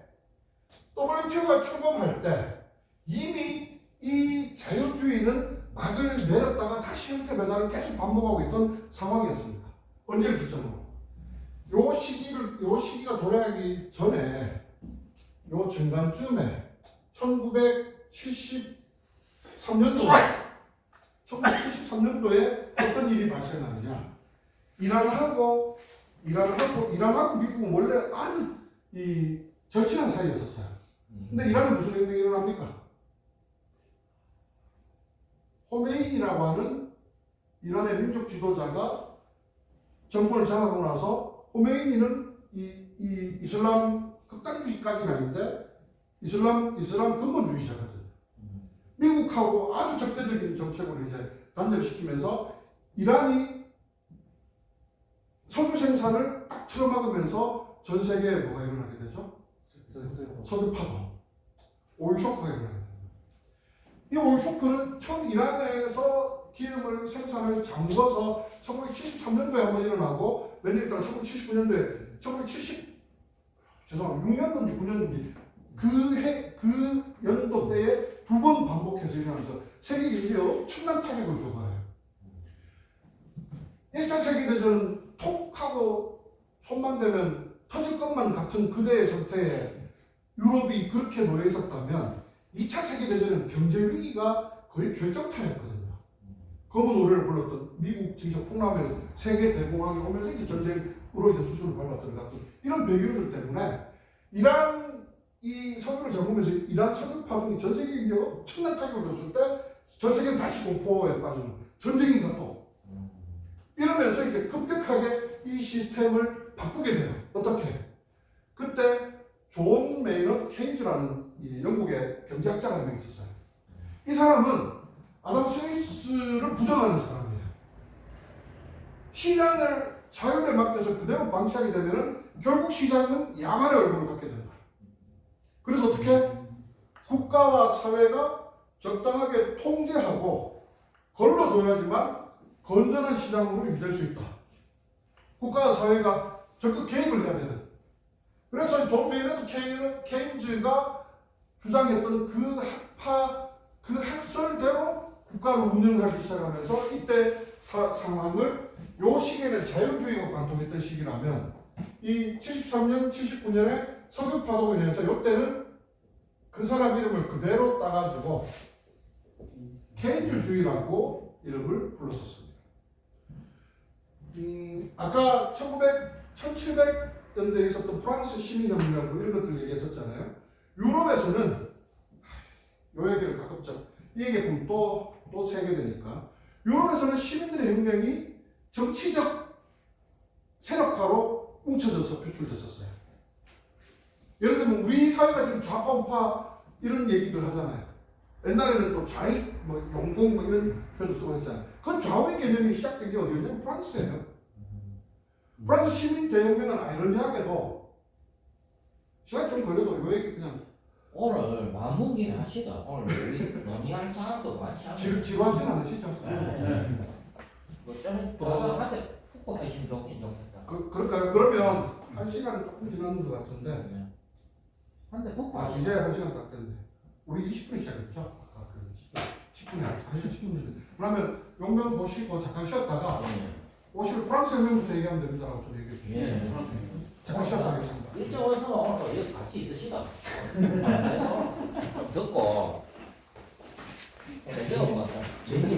WTO가 출범할 때 이미 이 자유주의는 막을 내렸다가 다시 형태 변화를 계속 반복하고 있던 상황이었습니다. 언제를 기점으로? 요 시기가 도래하기 전에 요 중간쯤에 1973년도에 어떤 일이 발생하느냐? 이란하고 미국은 원래 아주 이 절친한 사이였었어요. 근데 이란에 무슨 행동이 일어납니까? 호메이니라고 하는 이란의 민족 지도자가 정권을 장악하고 나서, 호메이니는 이 이슬람 극단주의까지는 아닌데 이슬람 근본주의자거든. 미국하고 아주 적대적인 정책으로 이제 단절시키면서 이란이 석유 생산을 딱 틀어막으면서 전 세계에 뭐가 일어나게 되죠? 석유 파동, 오일 쇼크가 일어나게 됩니다. 이 오일 쇼크는 처음 이란에서 기름을 생산을 잠궈서 1973년도에 한번 일어나고, 몇 년 있다가 1979년도에 6년도인지 9년도인지 그 연도 때에 두 번 반복해서 일어나면서 세계 경제에 엄청난 타격을 줘버려요. 1차 세계대전은 톡 하고 손만 대면 터질 것만 같은 그대의 상태에 유럽이 그렇게 놓여 있었다면 2차 세계대전은 경제 위기가 거의 결정타였거든요. 검은 노래를 불렀던 미국 증시 폭락하면서 세계 대공황이 오면서 이제 전쟁으로 이제 수술을 밟아 들어갔던 이런 배경들 때문에 이 석유를 잡으면서 이란 석유 파동이 전 세계 경제에 엄청난 타격을 줬을 때 전 세계는 다시 공포에 빠지는 전쟁인가 또 이러면서 이제 급격하게 이 시스템을 바꾸게 돼요. 어떻게? 그때 존 메이너드 케인즈라는 이 영국의 경제학자가 한 명 있었어요. 이 사람은 아담 스미스를 부정하는 사람이에요. 시장을 자율에 맡겨서 그대로 방치하게 되면은 결국 시장은 야만의 얼굴을 갖게 된다. 그래서 어떻게? 국가와 사회가 적당하게 통제하고 걸러줘야지만 건전한 시장으로 유지될 수 있다. 국가와 사회가 적극 개입을 해야 되는. 그래서 존 메이너드 케인즈가 주장했던 그 학설대로 국가를 운영하기 시작하면서 이때 상황을 요 시기에는 자유주의가 관통했던 시기라면 이 73년, 79년에 석유 파동에 인해서 이때는 그 사람 이름을 그대로 따가지고 케인즈주의라고 이름을 불렀었습니다. 아까 1700년대에 있었던 프랑스 시민혁명 뭐 이런 것들 얘기했었잖아요. 유럽에서는 요 얘기를 가급적 이 얘기 또 세계되니까 유럽에서는 시민들의 혁명이 정치적 세력화로 뭉쳐져서 표출됐었어요. 예를 들면 우리 사회가 지금 좌파 우파 이런 얘기들 하잖아요. 옛날에는 또 좌익 뭐 용공 뭐 이런 표현도 쓰고 했잖아요. 그 좌우의 개념이 시작된 게 어디였냐면 프랑스예요. 프랑스 시민 대혁명은 아이러니하게도 시간 좀 걸려도 요 얘기 그냥 오늘 마무리 하시다. 오늘 우리 논의할 사람도 많지 않아요. 지루하진 않으시죠? 뭐 좀 더 한테 푹 계시면 좋긴 좋겠다. 그럴까요? 그러면 1시간 조금 지났는 것 같은데 한대 푹 이제 1시간 딱 됐네. 우리 20분에 시작했죠? 아까 그 10분에 1시간 10분 그러면 용명 보시고 잠깐 쉬었다가 오시면 프랑스 혁명부터 얘기하면 됩니다라고 좀 얘기해 주시죠. 예. 잠깐 쉬었다 하겠습니다. 일찍 와서 오늘 여기 같이 있으시다. 좀 듣고. 내가 뭐 재밌게